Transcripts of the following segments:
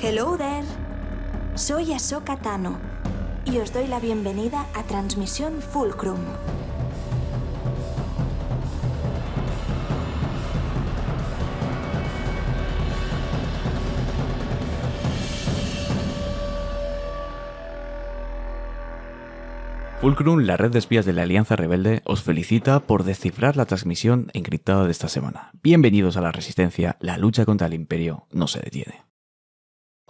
Hello there. Soy Ahsoka Tano y os doy la bienvenida a Transmisión Fulcrum. Fulcrum, la red de espías de la Alianza Rebelde, os felicita por descifrar la transmisión encriptada de esta semana. Bienvenidos a la Resistencia, la lucha contra el Imperio no se detiene.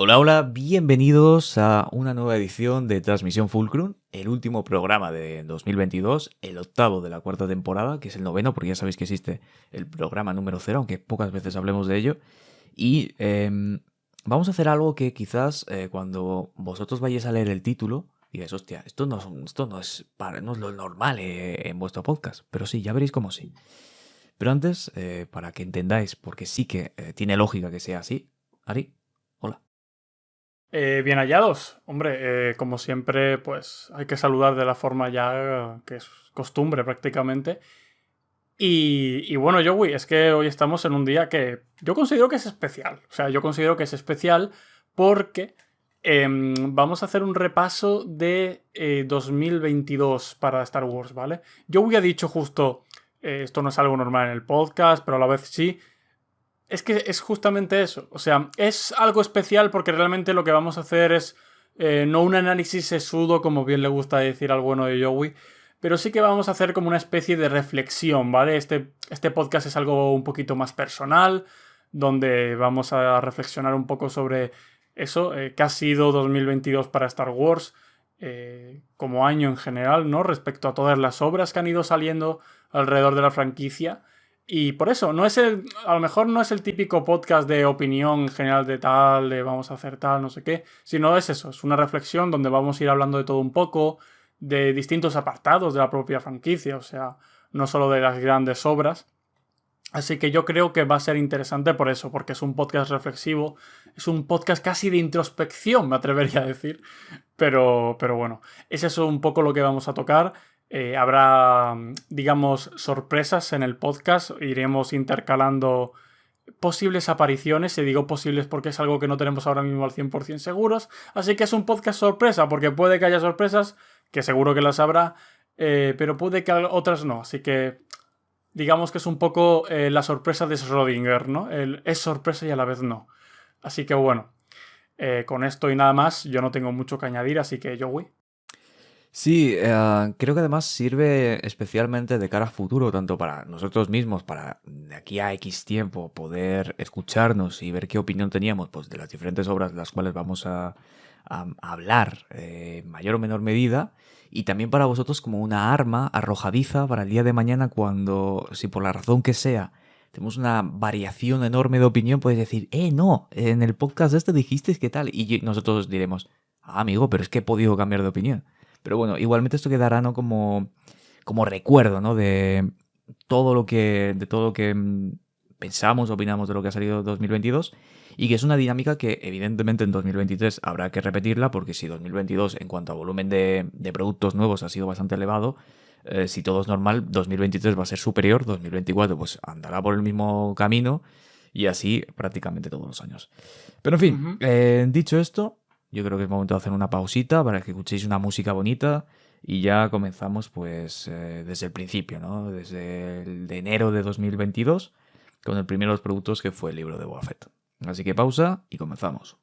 Hola, bienvenidos a una nueva edición de Transmisión Fulcrum, el último programa de 2022, el octavo de la cuarta temporada, que es el noveno, porque ya sabéis que existe el programa número 0, aunque pocas veces hablemos de ello. Y vamos a hacer algo que quizás cuando vosotros vayáis a leer el título, digáis, hostia, esto no es lo normal en vuestro podcast. Pero sí, ya veréis cómo sí. Pero antes, para que entendáis, porque sí que tiene lógica que sea así, Ari, hola. Bien hallados. Hombre, como siempre, pues hay que saludar de la forma ya que es costumbre prácticamente. Y bueno, Joey, es que hoy estamos en un día que yo considero que es especial. O sea, yo considero que es especial porque vamos a hacer un repaso de 2022 para Star Wars, ¿vale? Joey ha dicho justo, esto no es algo normal en el podcast, pero a la vez sí. Es que es justamente eso. O sea, es algo especial porque realmente lo que vamos a hacer es no un análisis sesudo, como bien le gusta decir al bueno de Joey, pero sí que vamos a hacer como una especie de reflexión, ¿vale? Este podcast es algo un poquito más personal, donde vamos a reflexionar un poco sobre eso, qué ha sido 2022 para Star Wars, como año en general, ¿no? Respecto a todas las obras que han ido saliendo alrededor de la franquicia. Y por eso, a lo mejor no es el típico podcast de opinión general de tal, de vamos a hacer tal, no sé qué, sino es eso, es una reflexión donde vamos a ir hablando de todo un poco, de distintos apartados de la propia franquicia, o sea, no solo de las grandes obras. Así que yo creo que va a ser interesante por eso, porque es un podcast reflexivo, es un podcast casi de introspección, me atrevería a decir, pero bueno, es eso un poco lo que vamos a tocar. Habrá, digamos, sorpresas en el podcast. Iremos intercalando posibles apariciones. Y digo posibles porque es algo que no tenemos ahora mismo al 100% seguros. Así que es un podcast sorpresa, porque puede que haya sorpresas, que seguro que las habrá, pero puede que otras no. Así que digamos que es un poco la sorpresa de Schrödinger, ¿no? Es sorpresa y a la vez no. Así que bueno, con esto y nada más, yo no tengo mucho que añadir, así que Joey. Sí, creo que además sirve especialmente de cara a futuro, tanto para nosotros mismos, para de aquí a X tiempo poder escucharnos y ver qué opinión teníamos pues, de las diferentes obras de las cuales vamos a hablar en mayor o menor medida, y también para vosotros como una arma arrojadiza para el día de mañana cuando, si por la razón que sea, tenemos una variación enorme de opinión, podéis decir, no, en el podcast este dijisteis qué tal, y nosotros diremos, amigo, pero es que he podido cambiar de opinión. Pero bueno, igualmente esto quedará, ¿no? como recuerdo, ¿no? De todo lo que pensamos, opinamos de lo que ha salido 2022, y que es una dinámica que evidentemente en 2023 habrá que repetirla, porque si 2022 en cuanto a volumen de productos nuevos ha sido bastante elevado, si todo es normal, 2023 va a ser superior, 2024 pues andará por el mismo camino, y así prácticamente todos los años. Pero en fin, dicho esto, yo creo que es momento de hacer una pausita para que escuchéis una música bonita y ya comenzamos pues desde el principio, ¿no? Desde el de enero de 2022 con el primero de los productos que fue el libro de Boba Fett. Así que pausa y comenzamos.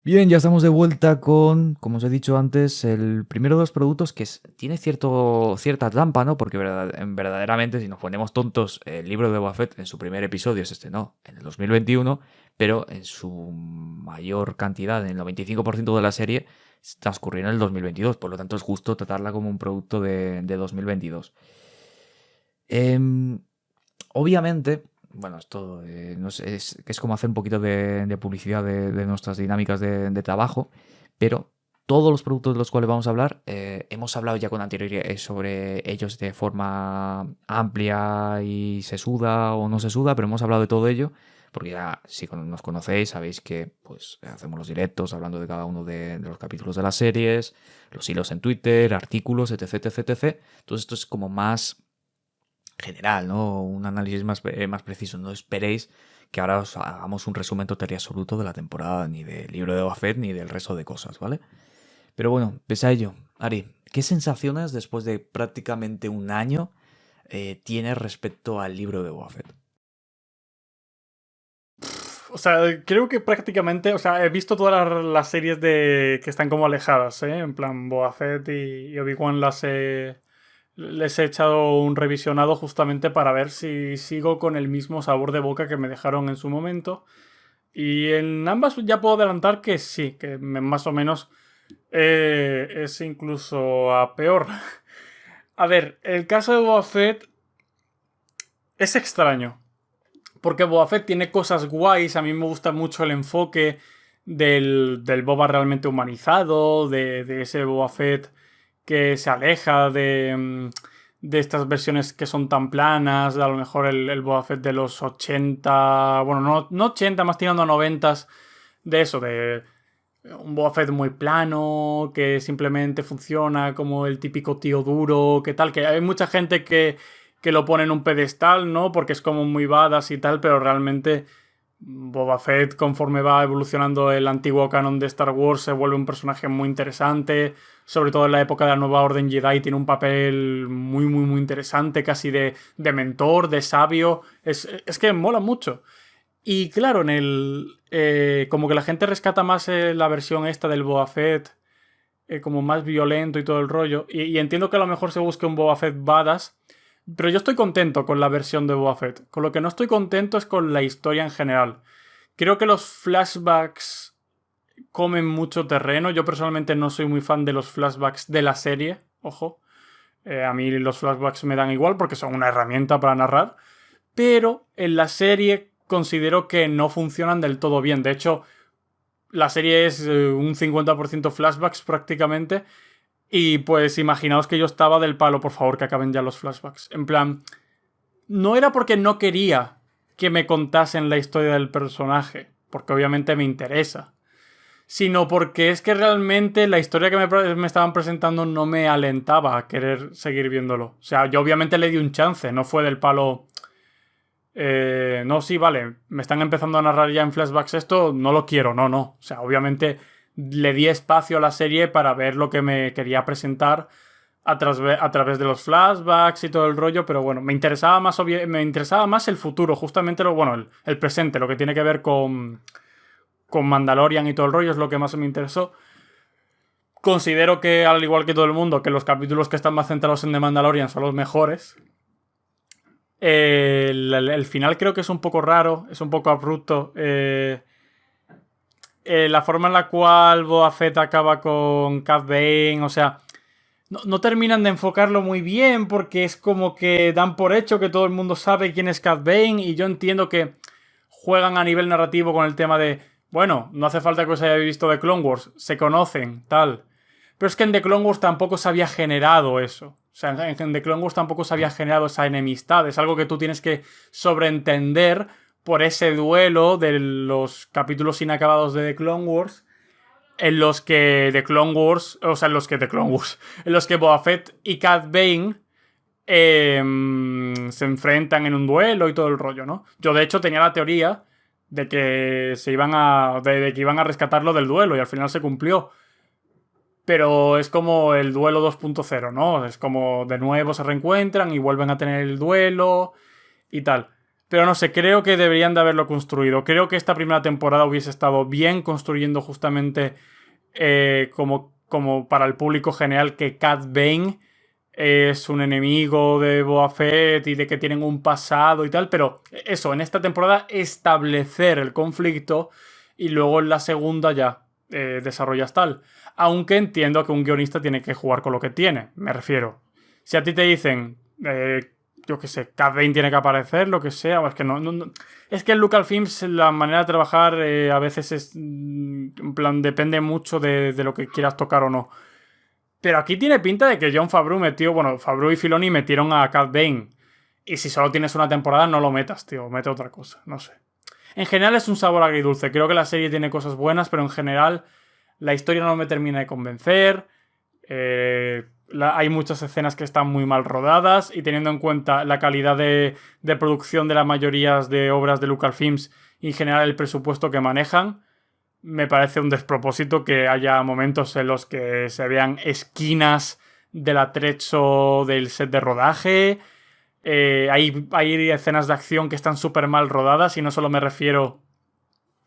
Bien, ya estamos de vuelta con, como os he dicho antes, el primero de los productos que tiene cierta trampa, ¿no? Porque verdaderamente, si nos ponemos tontos, el libro de Boba Fett en su primer episodio se estrenó en el 2021, pero en su mayor cantidad, en el 95% de la serie, transcurrió en el 2022. Por lo tanto, es justo tratarla como un producto de 2022. Obviamente, bueno, esto no sé, es como hacer un poquito de publicidad de nuestras dinámicas de trabajo, pero todos los productos de los cuales vamos a hablar, hemos hablado ya con anterioridad sobre ellos de forma amplia y se suda o no se suda, pero hemos hablado de todo ello, porque ya si nos conocéis sabéis que pues hacemos los directos hablando de cada uno de los capítulos de las series, los hilos en Twitter, artículos, etc, etc, etc. Entonces esto es como más general, ¿no? Un análisis más preciso. No esperéis que ahora os hagamos un resumen total y absoluto de la temporada, ni del libro de Boba Fett, ni del resto de cosas, ¿vale? Pero bueno, pese a ello, Ari, ¿qué sensaciones después de prácticamente un año tienes respecto al libro de Boba Fett? O sea, creo que prácticamente, o sea, he visto todas las series que están como alejadas, ¿eh? En plan, Boba Fett y Obi-Wan les he echado un revisionado justamente para ver si sigo con el mismo sabor de boca que me dejaron en su momento. Y en ambas ya puedo adelantar que sí, que más o menos es incluso a peor. A ver, el caso de Boba Fett es extraño. Porque Boba Fett tiene cosas guays. A mí me gusta mucho el enfoque del Boba realmente humanizado. De ese Boba Fett que se aleja de estas versiones que son tan planas. A lo mejor el Boba Fett de los 80. Bueno, no 80, más tirando a 90. De eso, de un Boba Fett muy plano, que simplemente funciona como el típico tío duro, que tal, que hay mucha gente que lo pone en un pedestal, ¿no? Porque es como muy badass y tal, pero realmente Boba Fett, conforme va evolucionando el antiguo canon de Star Wars, se vuelve un personaje muy interesante, sobre todo en la época de la Nueva Orden Jedi, tiene un papel muy, muy, muy interesante, casi de mentor, de sabio, es que mola mucho. Y claro, como que la gente rescata más la versión esta del Boba Fett, como más violento y todo el rollo. Y entiendo que a lo mejor se busque un Boba Fett badass, pero yo estoy contento con la versión de Boba Fett. Con lo que no estoy contento es con la historia en general. Creo que los flashbacks comen mucho terreno. Yo personalmente no soy muy fan de los flashbacks de la serie, ojo. A mí los flashbacks me dan igual porque son una herramienta para narrar. Pero en la serie considero que no funcionan del todo bien. De hecho, la serie es un 50% flashbacks prácticamente. Y pues imaginaos que yo estaba del palo, por favor, que acaben ya los flashbacks. En plan, no era porque no quería que me contasen la historia del personaje, porque obviamente me interesa, sino porque es que realmente la historia que me estaban presentando no me alentaba a querer seguir viéndolo. O sea, yo obviamente le di un chance, no fue del palo... no, sí, vale, me están empezando a narrar ya en flashbacks esto, no lo quiero, no. O sea, obviamente le di espacio a la serie para ver lo que me quería presentar a través de los flashbacks y todo el rollo, pero bueno, me interesaba más el futuro, justamente el presente, lo que tiene que ver con Mandalorian y todo el rollo es lo que más me interesó. Considero que, al igual que todo el mundo, que los capítulos que están más centrados en The Mandalorian son los mejores. El final creo que es un poco raro, es un poco abrupto. La forma en la cual Boba Fett acaba con Cad Bane, o sea, no terminan de enfocarlo muy bien porque es como que dan por hecho que todo el mundo sabe quién es Cad Bane y yo entiendo que juegan a nivel narrativo con el tema de, bueno, no hace falta que os hayáis visto de Clone Wars, se conocen, tal. Pero es que en The Clone Wars tampoco se había generado eso. O sea, en The Clone Wars tampoco se había generado esa enemistad. Es algo que tú tienes que sobreentender por ese duelo de los capítulos inacabados de The Clone Wars, en los que en los que Boba Fett y Cad Bane se enfrentan en un duelo y todo el rollo, ¿no? Yo de hecho tenía la teoría de que de que iban a rescatarlo del duelo y al final se cumplió. Pero es como el duelo 2.0, ¿no? Es como de nuevo se reencuentran y vuelven a tener el duelo y tal. Pero no sé, creo que deberían de haberlo construido. Creo que esta primera temporada hubiese estado bien construyendo justamente como para el público general que Cad Bane es un enemigo de Boba Fett y de que tienen un pasado y tal, pero eso, en esta temporada establecer el conflicto y luego en la segunda ya desarrollas tal. Aunque entiendo que un guionista tiene que jugar con lo que tiene, me refiero. Si a ti te dicen, yo qué sé, Cad Bane tiene que aparecer, lo que sea, o es que no. Es que en Lucasfilms la manera de trabajar a veces es, en plan, depende mucho de lo que quieras tocar o no. Pero aquí tiene pinta de que Jon Favreau Favreau y Filoni metieron a Cad Bane. Y si solo tienes una temporada, no lo metas, tío. Mete otra cosa, no sé. En general es un sabor agridulce. Creo que la serie tiene cosas buenas, pero en general la historia no me termina de convencer. Hay muchas escenas que están muy mal rodadas. Y teniendo en cuenta la calidad de producción de la mayoría de obras de Lucasfilms y en general el presupuesto que manejan, me parece un despropósito que haya momentos en los que se vean esquinas del atrecho del set de rodaje. Hay escenas de acción que están súper mal rodadas y no solo me refiero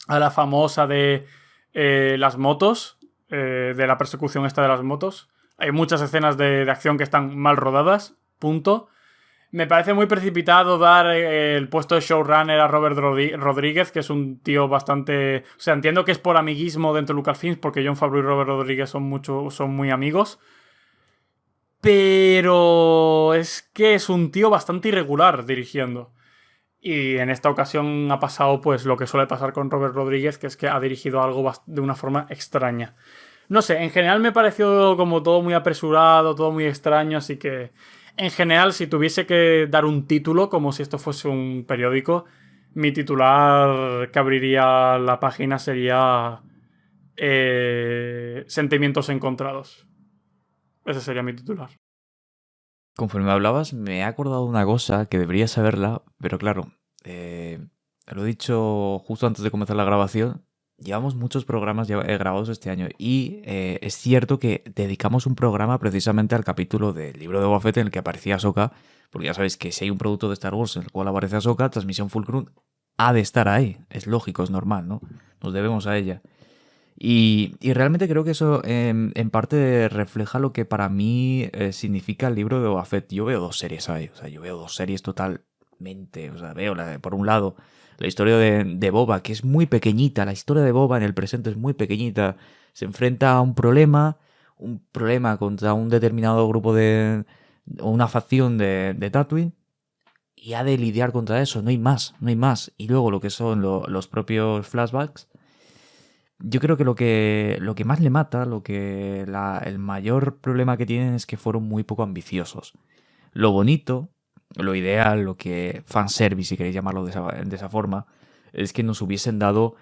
a la famosa de las motos, de la persecución esta de las motos. Hay muchas escenas de acción que están mal rodadas, punto. Me parece muy precipitado dar el puesto de showrunner a Robert Rodríguez, que es un tío bastante... O sea, entiendo que es por amiguismo dentro de Lucasfilms, porque Jon Favreau y Robert Rodríguez son muy amigos. Pero es que es un tío bastante irregular dirigiendo. Y en esta ocasión ha pasado pues lo que suele pasar con Robert Rodríguez, que es que ha dirigido algo de una forma extraña. No sé, en general me pareció como todo muy apresurado, todo muy extraño, así que... En general, si tuviese que dar un título, como si esto fuese un periódico, mi titular que abriría la página sería Sentimientos encontrados. Ese sería mi titular. Conforme hablabas, me he acordado de una cosa que debería saberla, pero claro, lo he dicho justo antes de comenzar la grabación. Llevamos muchos programas grabados este año y es cierto que dedicamos un programa precisamente al capítulo del libro de Boba Fett en el que aparecía Ahsoka, porque ya sabéis que si hay un producto de Star Wars en el cual aparece Ahsoka, Transmisión Fulcrum ha de estar ahí. Es lógico, es normal, ¿no? Nos debemos a ella. Y realmente creo que eso en parte refleja lo que para mí significa el libro de Boba Fett. Yo veo dos series ahí, o sea, yo veo dos series totalmente, o sea, veo por un lado la historia de Boba, que es muy pequeñita. La historia de Boba en el presente es muy pequeñita. Se enfrenta a un problema contra un determinado grupo o una facción de Tatooine, y ha de lidiar contra eso. No hay más. Y luego lo que son los propios flashbacks. Yo creo que lo que más le mata, el mayor problema que tienen es que fueron muy poco ambiciosos. Lo bonito, lo ideal, lo que fanservice, si queréis llamarlo de esa forma, es que nos hubiesen dado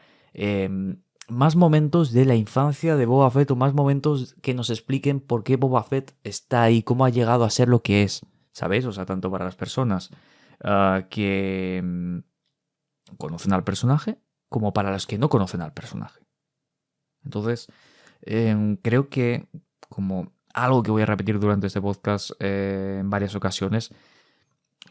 más momentos de la infancia de Boba Fett, o más momentos que nos expliquen por qué Boba Fett está ahí, cómo ha llegado a ser lo que es, ¿sabéis? O sea, tanto para las personas que conocen al personaje, como para las que no conocen al personaje. Entonces, creo que, como algo que voy a repetir durante este podcast en varias ocasiones,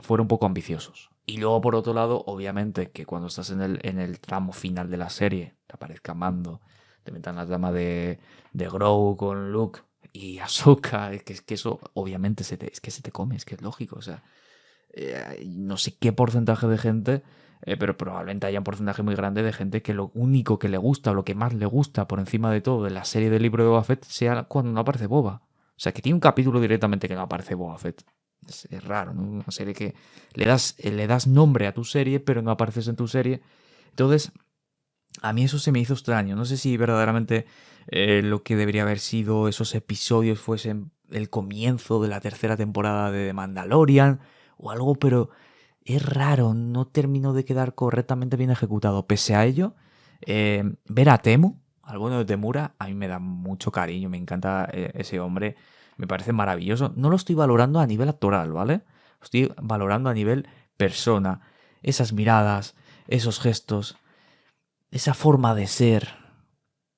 fueron un poco ambiciosos. Y luego, por otro lado, obviamente, que cuando estás en el tramo final de la serie, te aparezca Mando, te metan la trama de Grogu con Luke y Ahsoka, es que eso obviamente se te come, es que es lógico. O sea, no sé qué porcentaje de gente, pero probablemente haya un porcentaje muy grande de gente que lo único que le gusta, o lo que más le gusta por encima de todo de la serie del libro de Boba Fett, sea cuando no aparece Boba. O sea, que tiene un capítulo directamente que no aparece Boba Fett. Es raro, ¿no? Una serie que le das nombre a tu serie, pero no apareces en tu serie. Entonces, a mí eso se me hizo extraño. No sé si verdaderamente lo que debería haber sido esos episodios fuesen el comienzo de la tercera temporada de The Mandalorian o algo, pero es raro, no terminó de quedar correctamente bien ejecutado. Pese a ello, ver a Temu, al bueno de Temura, a mí me da mucho cariño, me encanta ese hombre, me parece maravilloso. No lo estoy valorando a nivel actoral, ¿vale? Lo estoy valorando a nivel persona. Esas miradas, esos gestos, esa forma de ser,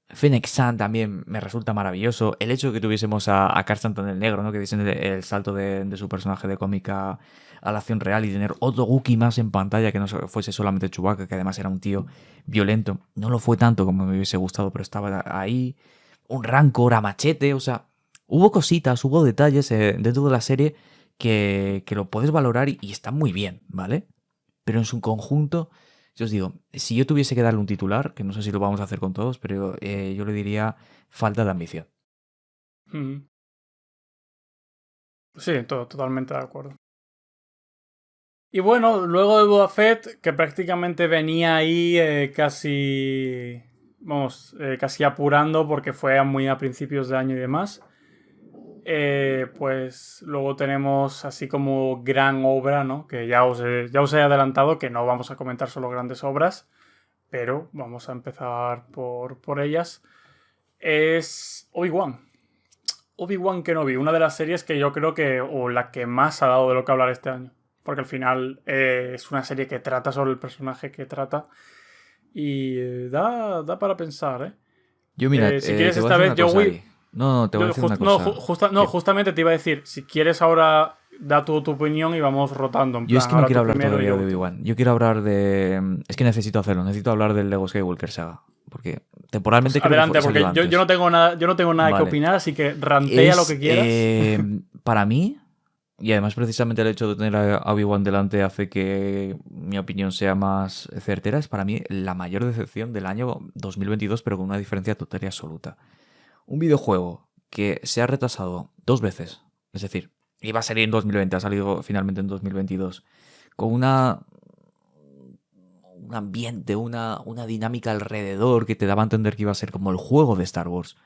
Fennec Shand también me resulta maravilloso. El hecho de que tuviésemos a Carl Stanton el Negro, ¿no? Que dicen el salto de su personaje de cómica a la acción real y tener otro Wookiee más en pantalla que no fuese solamente Chewbacca, que además era un tío violento. No lo fue tanto como me hubiese gustado, pero estaba ahí. Un Rancor a machete, o sea, hubo cositas, hubo detalles dentro de la serie que lo puedes valorar y están muy bien, ¿vale? Pero en su conjunto, yo os digo, si yo tuviese que darle un titular, que no sé si lo vamos a hacer con todos, pero yo le diría falta de ambición. Sí, totalmente de acuerdo. Y bueno, luego de Boba Fett, que prácticamente venía ahí casi apurando porque fue muy a principios de año y demás. Pues luego tenemos así como gran obra, ¿no? Que ya os he adelantado que no vamos a comentar solo grandes obras, pero vamos a empezar por ellas. Es Obi-Wan. Obi-Wan Kenobi, una de las series que yo creo que, o la que más ha dado de lo que hablar este año. Porque al final es una serie que trata sobre el personaje que trata. Y da para pensar, ¿eh? Yo, mira, si quieres te voy esta a decir vez, una yo cosa, voy. Ari. No, te voy a decir una cosa. Justamente te iba a decir, si quieres ahora da tu opinión y vamos rotando. En Yo es plan, que no ahora quiero tú hablar primero y todavía yo de último. Obi-Wan. Yo quiero hablar de... Es que necesito hacerlo. Necesito hablar del Lego Skywalker Saga. Porque temporalmente creo Adelante, que salió porque antes. yo no tengo nada que Vale. opinar, así que rantea lo que quieras. Para mí, y además precisamente el hecho de tener a Obi-Wan delante hace que mi opinión sea más certera, es para mí la mayor decepción del año 2022, pero con una diferencia total y absoluta. Un videojuego que se ha retrasado 2 veces, es decir, iba a salir en 2020, ha salido finalmente en 2022, con un ambiente, una dinámica alrededor que te daba a entender que iba a ser como el juego de Star Wars.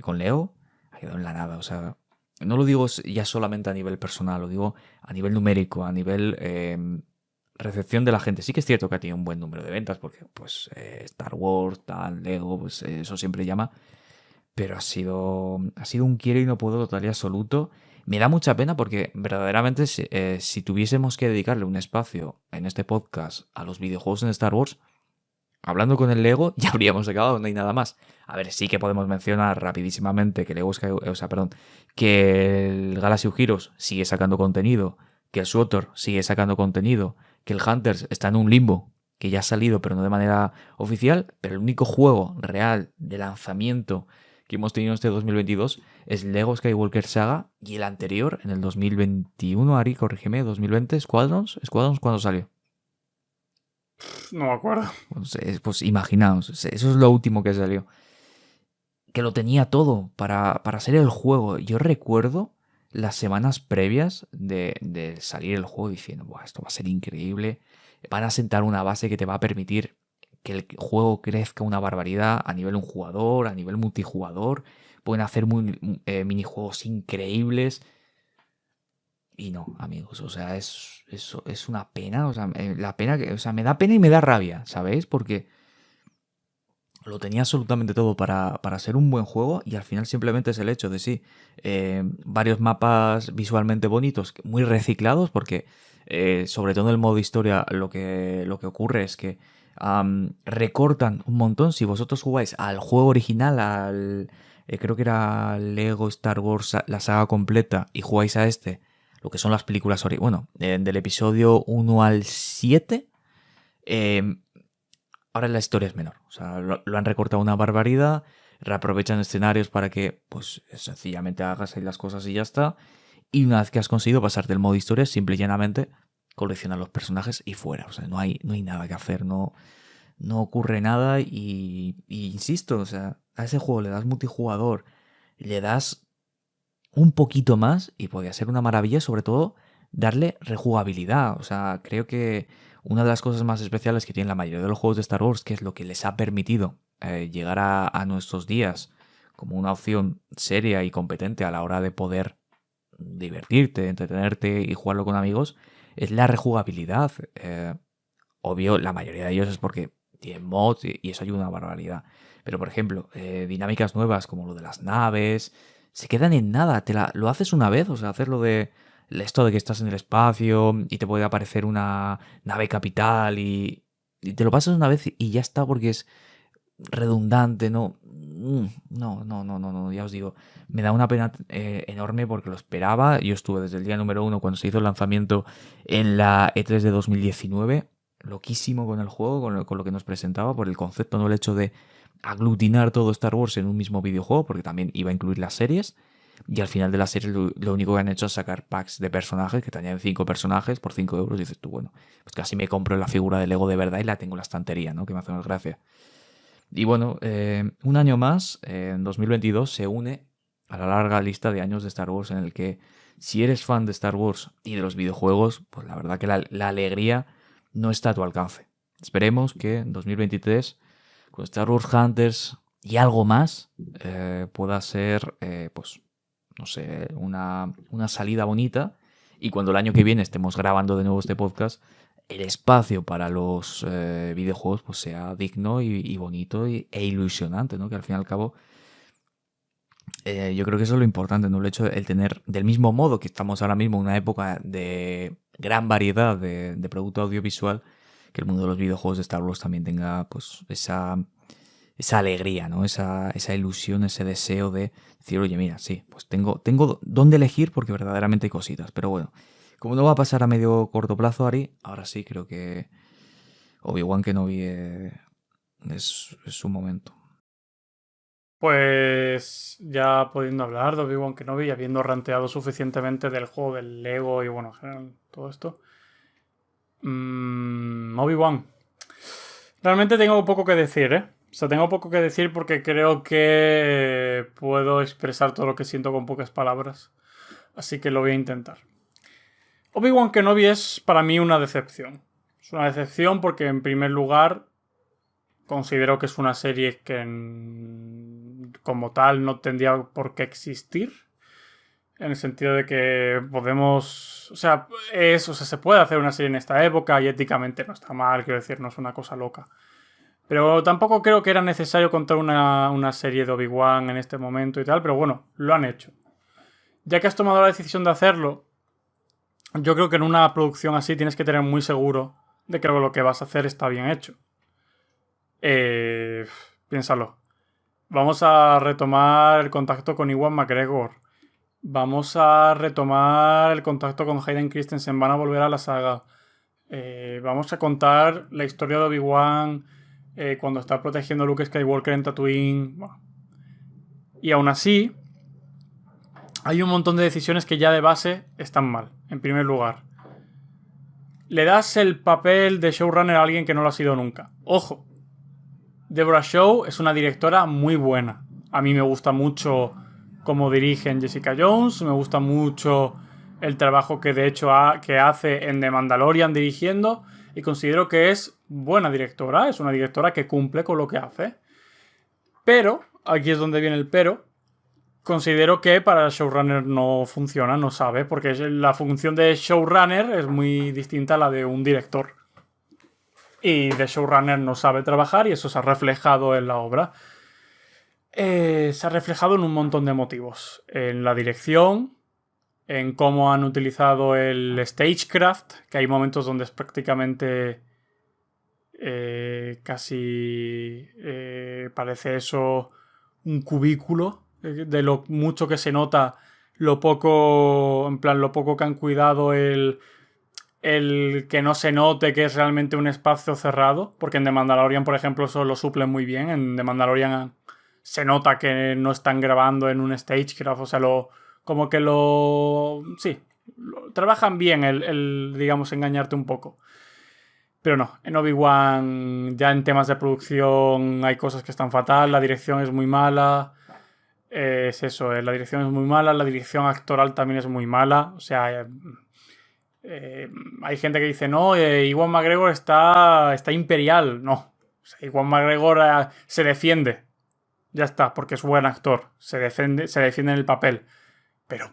Con Leo ha quedado en la nada, o sea, no lo digo ya solamente a nivel personal, lo digo a nivel numérico, a nivel recepción de la gente. Sí que es cierto que ha tenido un buen número de ventas, porque pues Star Wars, tal, Lego, pues eso siempre llama, pero ha sido un quiero y no puedo total y absoluto. Me da mucha pena porque verdaderamente si tuviésemos que dedicarle un espacio en este podcast a los videojuegos en Star Wars, hablando con el Lego, ya habríamos acabado, no hay nada más. A ver, sí que podemos mencionar rapidísimamente que que el Galaxy of Heroes sigue sacando contenido, que el SWTOR sigue sacando contenido, que el Hunters está en un limbo, que ya ha salido, pero no de manera oficial, pero el único juego real de lanzamiento que hemos tenido este 2022 es Lego Skywalker Saga, y el anterior, en el 2021, Ari, corrígeme, 2020, Squadrons, ¿cuándo salió? No me acuerdo. Pues imaginaos, eso es lo último que salió. Que lo tenía todo para ser el juego. Yo recuerdo las semanas previas de salir el juego diciendo, buah, esto va a ser increíble. Van a sentar una base que te va a permitir que el juego crezca una barbaridad a nivel un jugador, a nivel multijugador. Pueden hacer minijuegos increíbles. Y no, amigos, o sea, es una pena, o sea, la pena o sea, me da pena y me da rabia, ¿sabéis? Porque lo tenía absolutamente todo para ser un buen juego y al final simplemente es el hecho de sí, varios mapas visualmente bonitos, muy reciclados, porque sobre todo en el modo historia lo que ocurre es que recortan un montón. Si vosotros jugáis al juego original, creo que era Lego Star Wars, la saga completa, y jugáis a este, lo que son las películas, del episodio 1 al 7, ahora la historia es menor. O sea, lo han recortado una barbaridad, reaprovechan escenarios para que, pues, sencillamente hagas ahí las cosas y ya está. Y una vez que has conseguido pasar del modo historia, simple y llanamente coleccionar los personajes y fuera. O sea, no hay nada que hacer, no ocurre nada y insisto, o sea, a ese juego le das multijugador, le das un poquito más y podría ser una maravilla, sobre todo darle rejugabilidad. O sea, creo que una de las cosas más especiales que tienen la mayoría de los juegos de Star Wars, que es lo que les ha permitido llegar a nuestros días como una opción seria y competente a la hora de poder divertirte, entretenerte y jugarlo con amigos, es la rejugabilidad. Obvio, la mayoría de ellos es porque tienen mods y eso ayuda una barbaridad. Pero, por ejemplo, dinámicas nuevas como lo de las naves, se quedan en nada. Lo haces una vez, o sea, haces lo de esto de que estás en el espacio y te puede aparecer una nave capital y te lo pasas una vez y ya está, porque es redundante, ¿no? No, ya os digo, me da una pena enorme porque lo esperaba. Yo estuve desde el día número 1 cuando se hizo el lanzamiento en la E3 de 2019, loquísimo con el juego, con lo que nos presentaba, por el concepto, no el hecho de aglutinar todo Star Wars en un mismo videojuego, porque también iba a incluir las series. Y al final de la serie lo único que han hecho es sacar packs de personajes que te añaden 5 personajes por 5 euros. Y dices tú, bueno, pues casi me compro la figura de Lego de verdad y la tengo en la estantería, ¿no? Que me hace más gracia. Y bueno, un año más, en 2022, se une a la larga lista de años de Star Wars en el que, si eres fan de Star Wars y de los videojuegos, pues la verdad que la alegría no está a tu alcance. Esperemos que en 2023, con Star Wars Hunters y algo más, pueda ser, pues, no sé, una salida bonita. Y cuando el año que viene estemos grabando de nuevo este podcast, el espacio para los videojuegos pues sea digno y bonito e ilusionante, ¿no? Que al fin y al cabo yo creo que eso es lo importante, ¿no? El hecho de el tener, del mismo modo que estamos ahora mismo en una época de gran variedad de producto audiovisual, que el mundo de los videojuegos de Star Wars también tenga pues esa alegría, ¿no? Esa ilusión, ese deseo de decir, oye, mira, sí, pues tengo dónde elegir porque verdaderamente hay cositas. Pero bueno, como no va a pasar a medio o corto plazo, Ari, ahora sí creo que Obi-Wan Kenobi es su momento. Pues ya pudiendo hablar de Obi-Wan Kenobi y habiendo ranteado suficientemente del juego del Lego y bueno, en general todo esto. Obi-Wan. Realmente tengo poco que decir, ¿eh? O sea, tengo poco que decir porque creo que puedo expresar todo lo que siento con pocas palabras. Así que lo voy a intentar. Obi-Wan Kenobi es para mí una decepción. Es una decepción porque en primer lugar considero que es una serie que como tal no tendría por qué existir. En el sentido de que podemos... O sea, se puede hacer una serie en esta época y éticamente no está mal, quiero decir, no es una cosa loca. Pero tampoco creo que era necesario contar una serie de Obi-Wan en este momento y tal, pero bueno, lo han hecho. Ya que has tomado la decisión de hacerlo, yo creo que en una producción así tienes que tener muy seguro de que lo que vas a hacer está bien hecho. Piénsalo. Vamos a retomar el contacto con Ewan McGregor. Vamos a retomar el contacto con Hayden Christensen. Van a volver a la saga. Vamos a contar la historia de Obi-Wan cuando está protegiendo a Luke Skywalker en Tatooine. Bueno. Y aún así, hay un montón de decisiones que ya de base están mal. En primer lugar, le das el papel de showrunner a alguien que no lo ha sido nunca. Ojo, Deborah Shaw es una directora muy buena. A mí me gusta mucho cómo dirige en Jessica Jones. Me gusta mucho el trabajo que de hecho que hace en The Mandalorian dirigiendo. Y considero que es buena directora. Es una directora que cumple con lo que hace. Pero, aquí es donde viene el pero. Considero que para el showrunner no funciona, no sabe. Porque la función de showrunner es muy distinta a la de un director. Y The Showrunner no sabe trabajar y eso se ha reflejado en la obra. Se ha reflejado en un montón de motivos. En la dirección, en cómo han utilizado el stagecraft, que hay momentos donde es prácticamente casi parece eso un cubículo, de lo mucho que se nota, lo poco que han cuidado el que no se note que es realmente un espacio cerrado, porque en The Mandalorian, por ejemplo, eso lo suplen muy bien. En The Mandalorian se nota que no están grabando en un stagecraft, o sea, trabajan bien digamos, engañarte un poco. Pero no, en Obi-Wan ya en temas de producción hay cosas que están fatal, la dirección es muy mala. Es eso, la dirección es muy mala, la dirección actoral también es muy mala, o sea... hay gente que dice, no, Ewan McGregor está imperial. No, o sea, Ewan McGregor se defiende. Ya está, porque es buen actor. Se defiende en el papel. Pero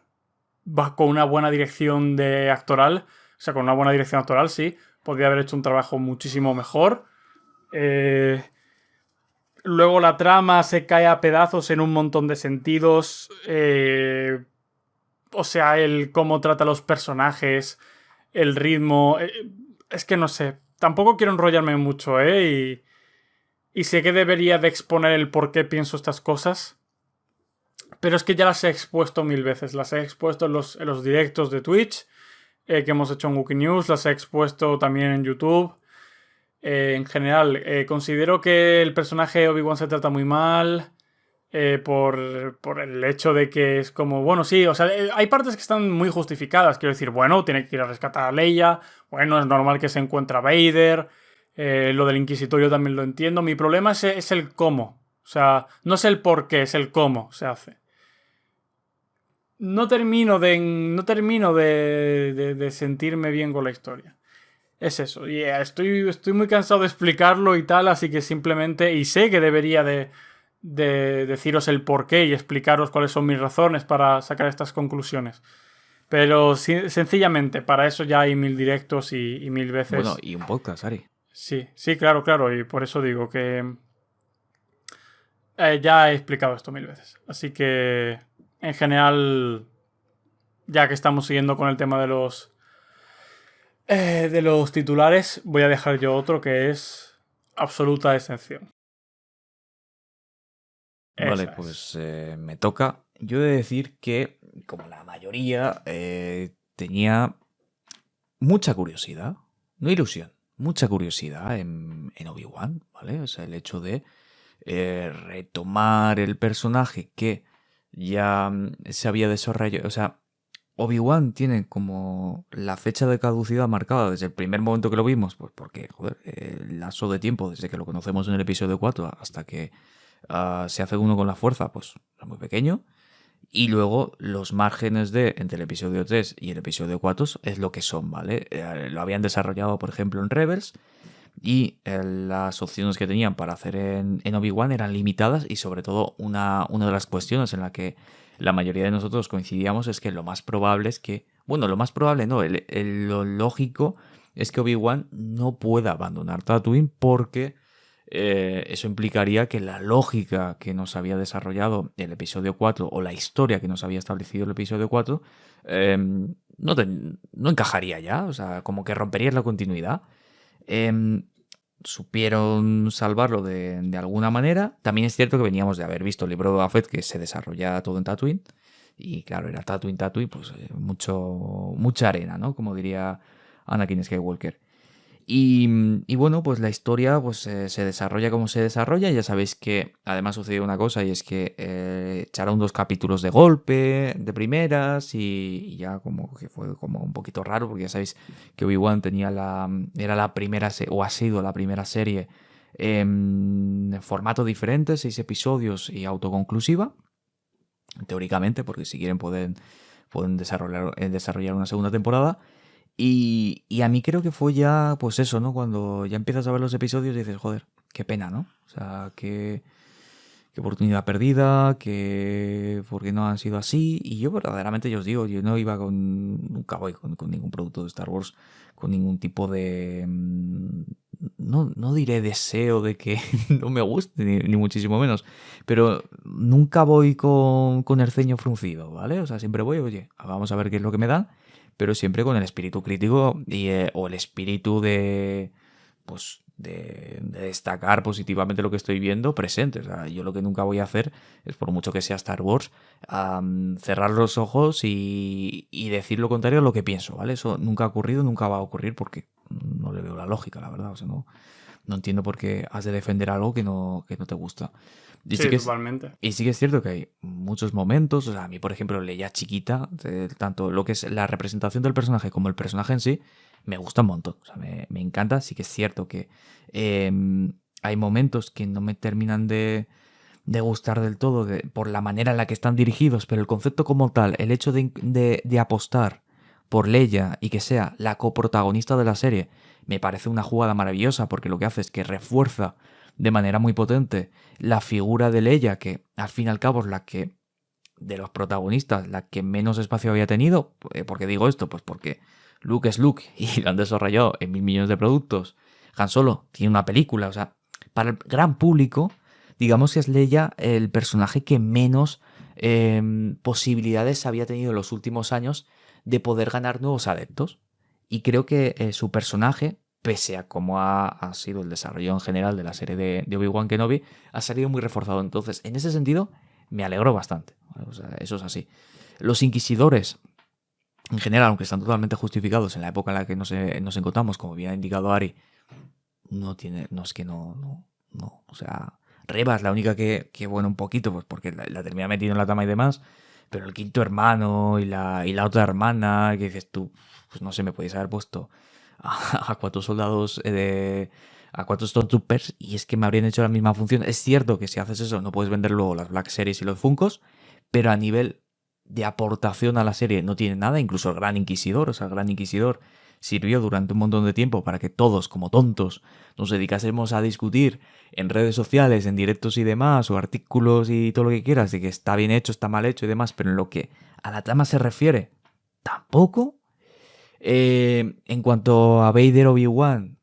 va con una buena dirección actoral. O sea, con una buena dirección actoral, sí. Podría haber hecho un trabajo muchísimo mejor. Luego la trama se cae a pedazos en un montón de sentidos. O sea, el cómo trata a los personajes, el ritmo... es que no sé. Tampoco quiero enrollarme mucho, y y sé que debería de exponer el por qué pienso estas cosas, pero es que ya las he expuesto 1000 veces. Las he expuesto en los directos de Twitch que hemos hecho en Wookiee News, las he expuesto también en YouTube. En general, considero que el personaje de Obi-Wan se trata muy mal por el hecho de que es como, bueno, sí, o sea, hay partes que están muy justificadas. Quiero decir, bueno, tiene que ir a rescatar a Leia, bueno, es normal que se encuentre a Vader, lo del Inquisitorio también lo entiendo. Mi problema es el cómo, o sea, no es el por qué, es el cómo se hace. No termino de sentirme bien con la historia. Es eso, y estoy muy cansado de explicarlo y tal, así que simplemente, y sé que debería de deciros el porqué y explicaros cuáles son mis razones para sacar estas conclusiones. Pero sencillamente, para eso ya hay 1000 directos y 1000 veces... Bueno, y un podcast, Ari. Sí, claro, y por eso digo que ya he explicado esto 1000 veces. Así que, en general, ya que estamos siguiendo con el tema de los titulares, voy a dejar yo otro que es absoluta excepción. Vale, pues me toca. Yo he de decir que, como la mayoría, tenía mucha curiosidad, no ilusión, mucha curiosidad en Obi-Wan, ¿vale? O sea, el hecho de retomar el personaje que ya se había desarrollado. O sea, Obi-Wan tiene como la fecha de caducidad marcada desde el primer momento que lo vimos, pues porque, joder, el lazo de tiempo desde que lo conocemos en el episodio 4 hasta que se hace uno con la fuerza, pues es muy pequeño. Y luego los márgenes entre el episodio 3 y el episodio 4 es lo que son, ¿vale? Lo habían desarrollado, por ejemplo, en Rebels y las opciones que tenían para hacer en Obi-Wan eran limitadas y sobre todo una de las cuestiones en la que la mayoría de nosotros coincidíamos es que lo más probable es que, bueno, lo más probable no, lo lógico es que Obi-Wan no pueda abandonar Tatooine porque eso implicaría que la lógica que nos había desarrollado el episodio 4 o la historia que nos había establecido el episodio 4 no encajaría ya, o sea, como que rompería la continuidad. Supieron salvarlo de alguna manera. También es cierto que veníamos de haber visto el libro de Boba Fett que se desarrolla todo en Tatooine. Y claro, era Tatooine, pues mucha arena, ¿no? Como diría Anakin Skywalker. Y bueno, pues la historia pues, se desarrolla como se desarrolla. Ya sabéis que además sucedió una cosa y es que echaron 2 capítulos de golpe, de primeras, y ya como que fue como un poquito raro porque ya sabéis que Obi-Wan era la primera, o ha sido la primera serie en formato diferente, 6 episodios y autoconclusiva, teóricamente, porque si quieren pueden desarrollar una segunda temporada. Y a mí creo que fue ya, pues eso, ¿no? Cuando ya empiezas a ver los episodios y dices, joder, qué pena, ¿no? O sea, qué oportunidad perdida, por qué no han sido así. Y yo verdaderamente, yo os digo, yo no iba nunca voy con ningún producto de Star Wars, con ningún tipo de, no diré deseo de que no me guste, ni muchísimo menos, pero nunca voy con el ceño fruncido, ¿vale? O sea, siempre voy, oye, vamos a ver qué es lo que me dan, pero siempre con el espíritu crítico o el espíritu de destacar positivamente lo que estoy viendo presente. O sea, yo lo que nunca voy a hacer es, por mucho que sea Star Wars, cerrar los ojos y decir lo contrario a lo que pienso, ¿vale? Eso nunca ha ocurrido, nunca va a ocurrir porque no le veo la lógica, la verdad. O sea, no entiendo por qué has de defender algo que no te gusta. Y sí, que totalmente. Y sí que es cierto que hay muchos momentos, o sea, a mí, por ejemplo, Leia chiquita, tanto lo que es la representación del personaje como el personaje en sí, me gusta un montón. O sea, me encanta. Sí que es cierto que hay momentos que no me terminan de gustar del todo por la manera en la que están dirigidos, pero el concepto como tal, el hecho de apostar por Leia y que sea la coprotagonista de la serie, me parece una jugada maravillosa porque lo que hace es que refuerza de manera muy potente la figura de Leia, que al fin y al cabo es la que, de los protagonistas, la que menos espacio había tenido. ¿Por qué digo esto? Pues porque Luke es Luke y lo han desarrollado en 1000 millones de productos. Han Solo tiene una película, o sea, para el gran público, digamos que es Leia el personaje que menos posibilidades había tenido en los últimos años de poder ganar nuevos adeptos. Y creo que su personaje, pese a cómo ha sido el desarrollo en general de la serie de Obi-Wan Kenobi, ha salido muy reforzado. Entonces, en ese sentido, me alegró bastante. O sea, eso es así. Los inquisidores, en general, aunque están totalmente justificados en la época en la que nos encontramos, como bien ha indicado Ari, o sea, Reva es la única que bueno, un poquito, pues porque la termina metiendo en la trama y demás, pero el quinto hermano y la otra hermana, que dices tú, pues no sé, me podéis haber puesto a 4 soldados a 4 Stormtroopers y es que me habrían hecho la misma función. Es cierto que si haces eso no puedes vender luego las Black Series y los Funkos, pero a nivel de aportación a la serie no tiene nada. Incluso el Gran Inquisidor, o sea, el Gran Inquisidor sirvió durante un montón de tiempo para que todos, como tontos, nos dedicásemos a discutir en redes sociales, en directos y demás, o artículos y todo lo que quieras, de que está bien hecho, está mal hecho y demás, pero en lo que a la trama se refiere, tampoco. En cuanto a Vader Obi-Wan,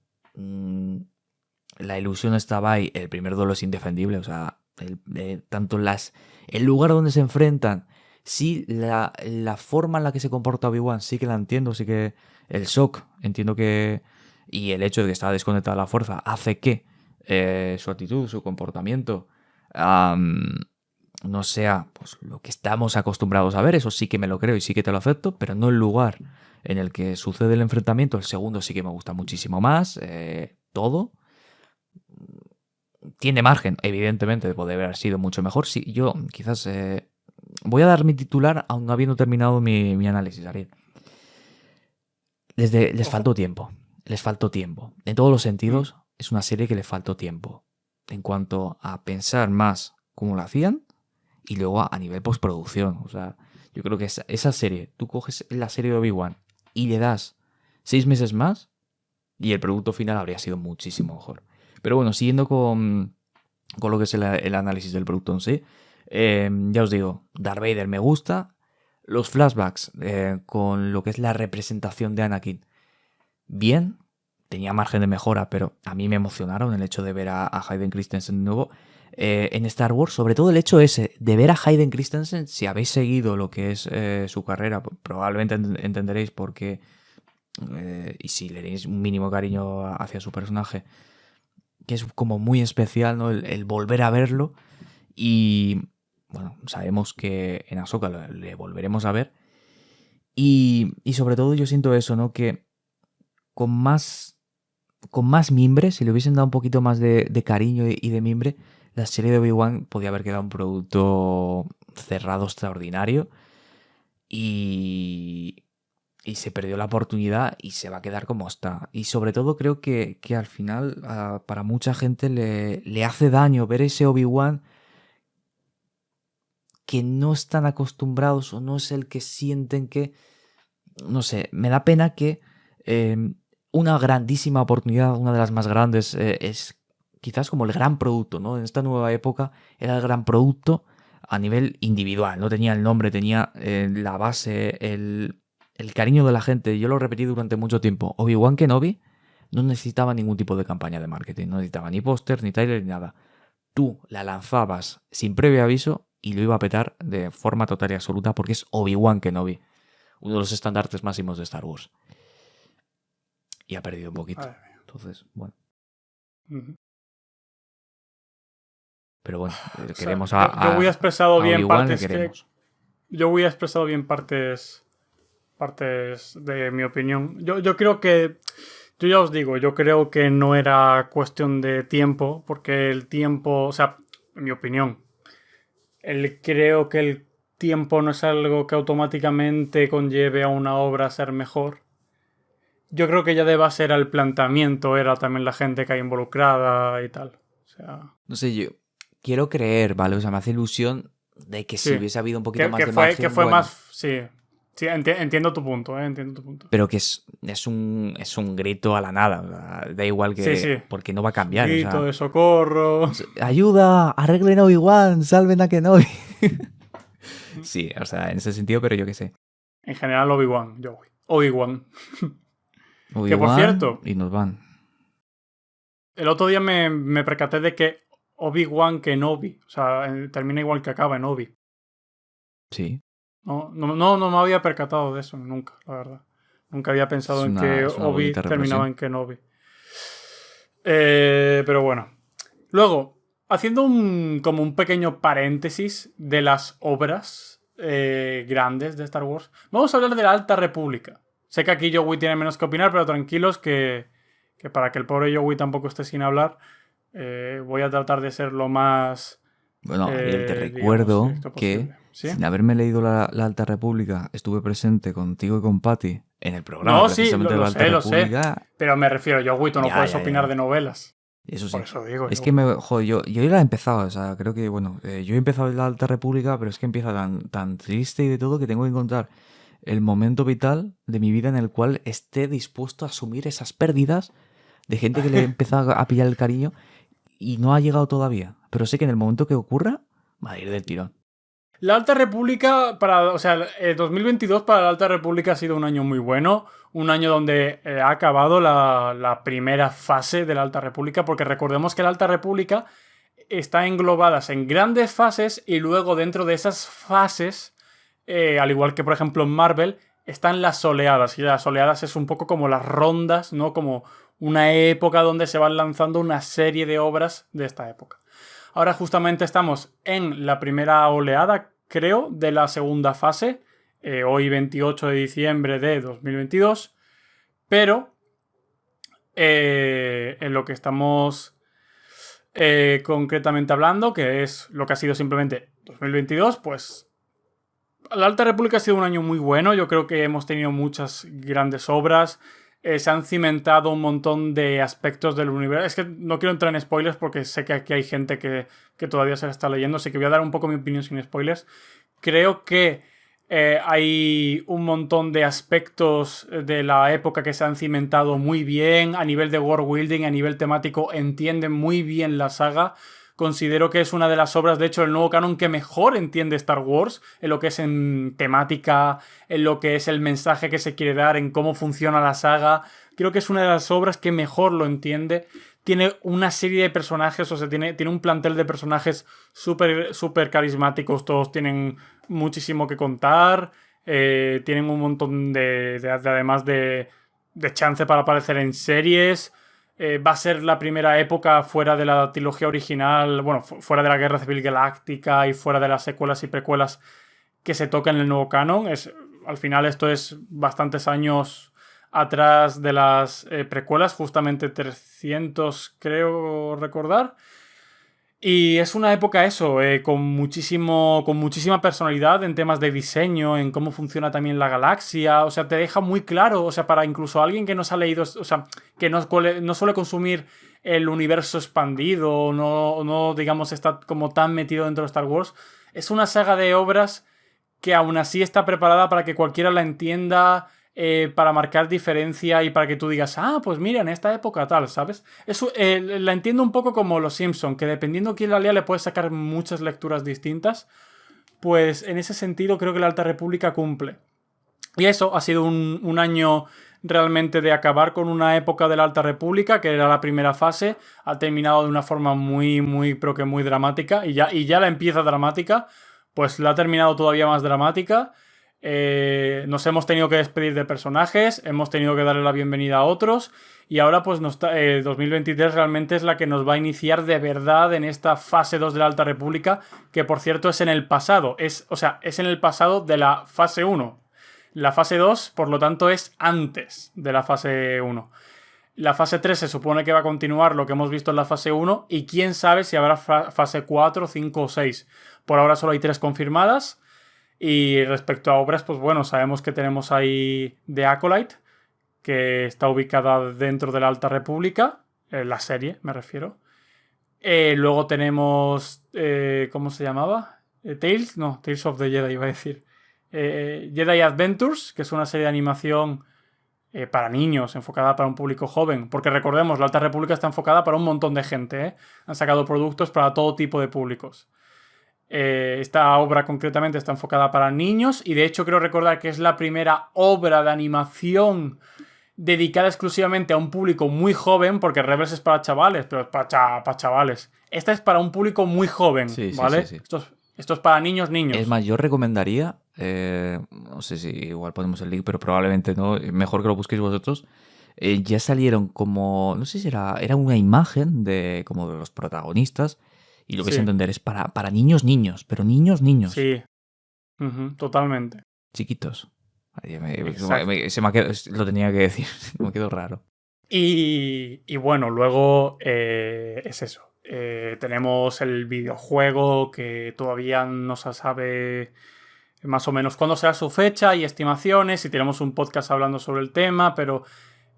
la ilusión estaba ahí. El primer duelo es indefendible, o sea, tanto el lugar donde se enfrentan, sí, la forma en la que se comporta Obi-Wan, sí que la entiendo, sí que el shock, entiendo que, y el hecho de que estaba desconectada de la fuerza hace que su actitud, su comportamiento no sea pues lo que estamos acostumbrados a ver. Eso sí que me lo creo y sí que te lo acepto, pero no el lugar en el que sucede el enfrentamiento. El segundo sí que me gusta muchísimo más, todo. Tiene margen, evidentemente, de poder haber sido mucho mejor. Sí, yo quizás voy a dar mi titular aún no habiendo terminado mi análisis, Ariel. Les faltó tiempo. Les faltó tiempo. En todos los sentidos, es una serie que le faltó tiempo. En cuanto a pensar más cómo lo hacían y luego a nivel postproducción. O sea, yo creo que esa serie, tú coges la serie de Obi-Wan y le das 6 meses más y el producto final habría sido muchísimo mejor. Pero bueno, siguiendo con lo que es el análisis del producto en sí, ya os digo, Darth Vader me gusta. Los flashbacks con lo que es la representación de Anakin, bien, tenía margen de mejora, pero a mí me emocionaron el hecho de ver a Hayden Christensen de nuevo en Star Wars, sobre todo el hecho ese de ver a Hayden Christensen. Si habéis seguido lo que es su carrera, probablemente entenderéis por qué, y si le tenéis un mínimo cariño hacia su personaje, que es como muy especial, ¿no? El volver a verlo. Y bueno, sabemos que en Ahsoka le volveremos a ver. Y sobre todo yo siento eso, ¿no? Que con más mimbre, si le hubiesen dado un poquito más de cariño y de mimbre, la serie de Obi-Wan podía haber quedado un producto cerrado extraordinario. Y se perdió la oportunidad y se va a quedar como está. Y sobre todo creo que al final para mucha gente le hace daño ver ese Obi-Wan que no están acostumbrados o no es el que sienten que... No sé, me da pena que una grandísima oportunidad, una de las más grandes, es quizás como el gran producto, ¿no? En esta nueva época era el gran producto a nivel individual, no tenía el nombre, tenía la base, el cariño de la gente. Yo lo repetí durante mucho tiempo. Obi-Wan Kenobi no necesitaba ningún tipo de campaña de marketing, no necesitaba ni póster, ni trailer, ni nada. Tú la lanzabas sin previo aviso y lo iba a petar de forma total y absoluta porque es Obi-Wan Kenobi, uno de los estandartes máximos de Star Wars. Y ha perdido un poquito. Entonces, bueno. Pero bueno, queremos yo voy a expresado bien partes yo voy a expresado bien partes de mi opinión. Yo creo que, yo ya os digo, yo creo que no era cuestión de tiempo, porque el tiempo, o sea, en mi opinión, creo que el tiempo no es algo que automáticamente conlleve a una obra a ser mejor. Yo creo que ya de base era el planteamiento, era también la gente que hay involucrada y tal. O sea... No sé, yo quiero creer, ¿vale? O sea, me hace ilusión de que si hubiese habido un poquito más de margen... Que fue más... Sí, entiendo tu punto, entiendo tu punto. Pero que es un grito a la nada. O sea, da igual que... Sí. Porque no va a cambiar. Un grito de socorro. ¡Ayuda! ¡Arreglen a Obi-Wan! ¡Salven a Kenobi! Sí, o sea, en ese sentido, pero yo qué sé. En general, Obi-Wan. Obi-Wan. Que por cierto... Y nos van. El otro día me percaté de que Obi-Wan Kenobi. O sea, termina igual que acaba en Obi. Sí. No me había percatado de eso nunca, la verdad. Nunca había pensado en que Obi terminaba en Kenobi. Pero bueno. Luego, haciendo como un pequeño paréntesis de las obras grandes de Star Wars, vamos a hablar de la Alta República. Sé que aquí Joey tiene menos que opinar, pero tranquilos que para que el pobre Joey tampoco esté sin hablar, voy a tratar de ser lo más... Bueno, Ariel, te recuerdo que ¿sí? sin haberme leído la Alta República, estuve presente contigo y con Patty en el programa. No, sí, lo sé. Pero me refiero, Joey, tú no puedes opinar de novelas. Eso sí. Por eso digo. Es que yo ya la he empezado, o sea, creo que, bueno, yo he empezado en la Alta República, pero es que empieza tan triste y de todo que tengo que encontrar el momento vital de mi vida en el cual esté dispuesto a asumir esas pérdidas de gente que le he empezado a pillar el cariño y no ha llegado todavía. Pero sé que en el momento que ocurra, va a ir del tirón. La Alta República, 2022 para la Alta República ha sido un año muy bueno. Un año donde ha acabado la primera fase de la Alta República, porque recordemos que la Alta República está englobada en grandes fases y luego dentro de esas fases, al igual que por ejemplo en Marvel, están las oleadas. Y las oleadas es un poco como las rondas, ¿no? Como una época donde se van lanzando una serie de obras de esta época. Ahora justamente estamos en la primera oleada, creo, de la segunda fase, hoy 28 de diciembre de 2022, pero en lo que estamos concretamente hablando, que es lo que ha sido simplemente 2022, pues la Alta República ha sido un año muy bueno. Yo creo que hemos tenido muchas grandes obras. Se han cimentado un montón de aspectos del universo. Es que no quiero entrar en spoilers porque sé que aquí hay gente que todavía se la está leyendo, así que voy a dar un poco mi opinión sin spoilers. Creo que hay un montón de aspectos de la época que se han cimentado muy bien. A nivel de world building, a nivel temático, entienden muy bien la saga. Considero que es una de las obras, de hecho, del nuevo canon que mejor entiende Star Wars, en lo que es en temática, en lo que es el mensaje que se quiere dar, en cómo funciona la saga. Creo que es una de las obras que mejor lo entiende. Tiene una serie de personajes, o sea, tiene un plantel de personajes súper carismáticos. Todos tienen muchísimo que contar. Tienen un montón además de chance para aparecer en series. Va a ser la primera época fuera de la trilogía original, bueno, fuera de la Guerra Civil Galáctica y fuera de las secuelas y precuelas que se toca en el nuevo canon. Al final esto es bastantes años atrás de las precuelas, justamente 300 creo recordar. Y es una época con muchísima personalidad en temas de diseño, en cómo funciona también la galaxia. O sea, te deja muy claro, o sea, para incluso alguien que no se ha leído, o sea, que no suele consumir el universo expandido, no digamos, está como tan metido dentro de Star Wars. Es una saga de obras que aún así está preparada para que cualquiera la entienda, para marcar diferencia y para que tú digas, pues mira, en esta época tal, ¿sabes? La entiendo un poco como Los Simpson, que dependiendo quién la lea le puedes sacar muchas lecturas distintas. Pues en ese sentido creo que la Alta República cumple. Y eso ha sido un año realmente de acabar con una época de la Alta República, que era la primera fase. Ha terminado de una forma pero que muy dramática, y ya la empieza dramática, pues la ha terminado todavía más dramática. Nos hemos tenido que despedir de personajes, hemos tenido que darle la bienvenida a otros, y ahora pues 2023 realmente es la que nos va a iniciar de verdad en esta fase 2 de la Alta República, que por cierto es en el pasado, es en el pasado de la fase 1. La fase 2, por lo tanto, es antes de la fase 1. La fase 3 se supone que va a continuar lo que hemos visto en la fase 1, y quién sabe si habrá fase 4, 5 o 6. Por ahora solo hay 3 confirmadas. Y respecto a obras, pues bueno, sabemos que tenemos ahí The Acolyte, que está ubicada dentro de la Alta República, la serie me refiero. Luego tenemos, ¿cómo se llamaba? Tales of the Jedi iba a decir. Jedi Adventures, que es una serie de animación para niños, enfocada para un público joven. Porque recordemos, la Alta República está enfocada para un montón de gente, Han sacado productos para todo tipo de públicos. Esta obra concretamente está enfocada para niños, y de hecho creo recordar que es la primera obra de animación dedicada exclusivamente a un público muy joven, porque Rebels es para chavales, pero es para chavales. Esta es para un público muy joven, ¿vale? Sí. Esto es para niños. Es más, yo recomendaría, no sé si igual ponemos el link, pero probablemente no, mejor que lo busquéis vosotros, ya salieron como, no sé si era una imagen de como de los protagonistas, y lo que Sí. es entender es para niños, pero niños, Sí, totalmente. chiquitos. Ay, Exacto. se me ha quedado, lo tenía que decir, me quedó raro. Y bueno, luego es eso. Tenemos el videojuego que todavía no se sabe más o menos cuándo será su fecha y estimaciones, y tenemos un podcast hablando sobre el tema, pero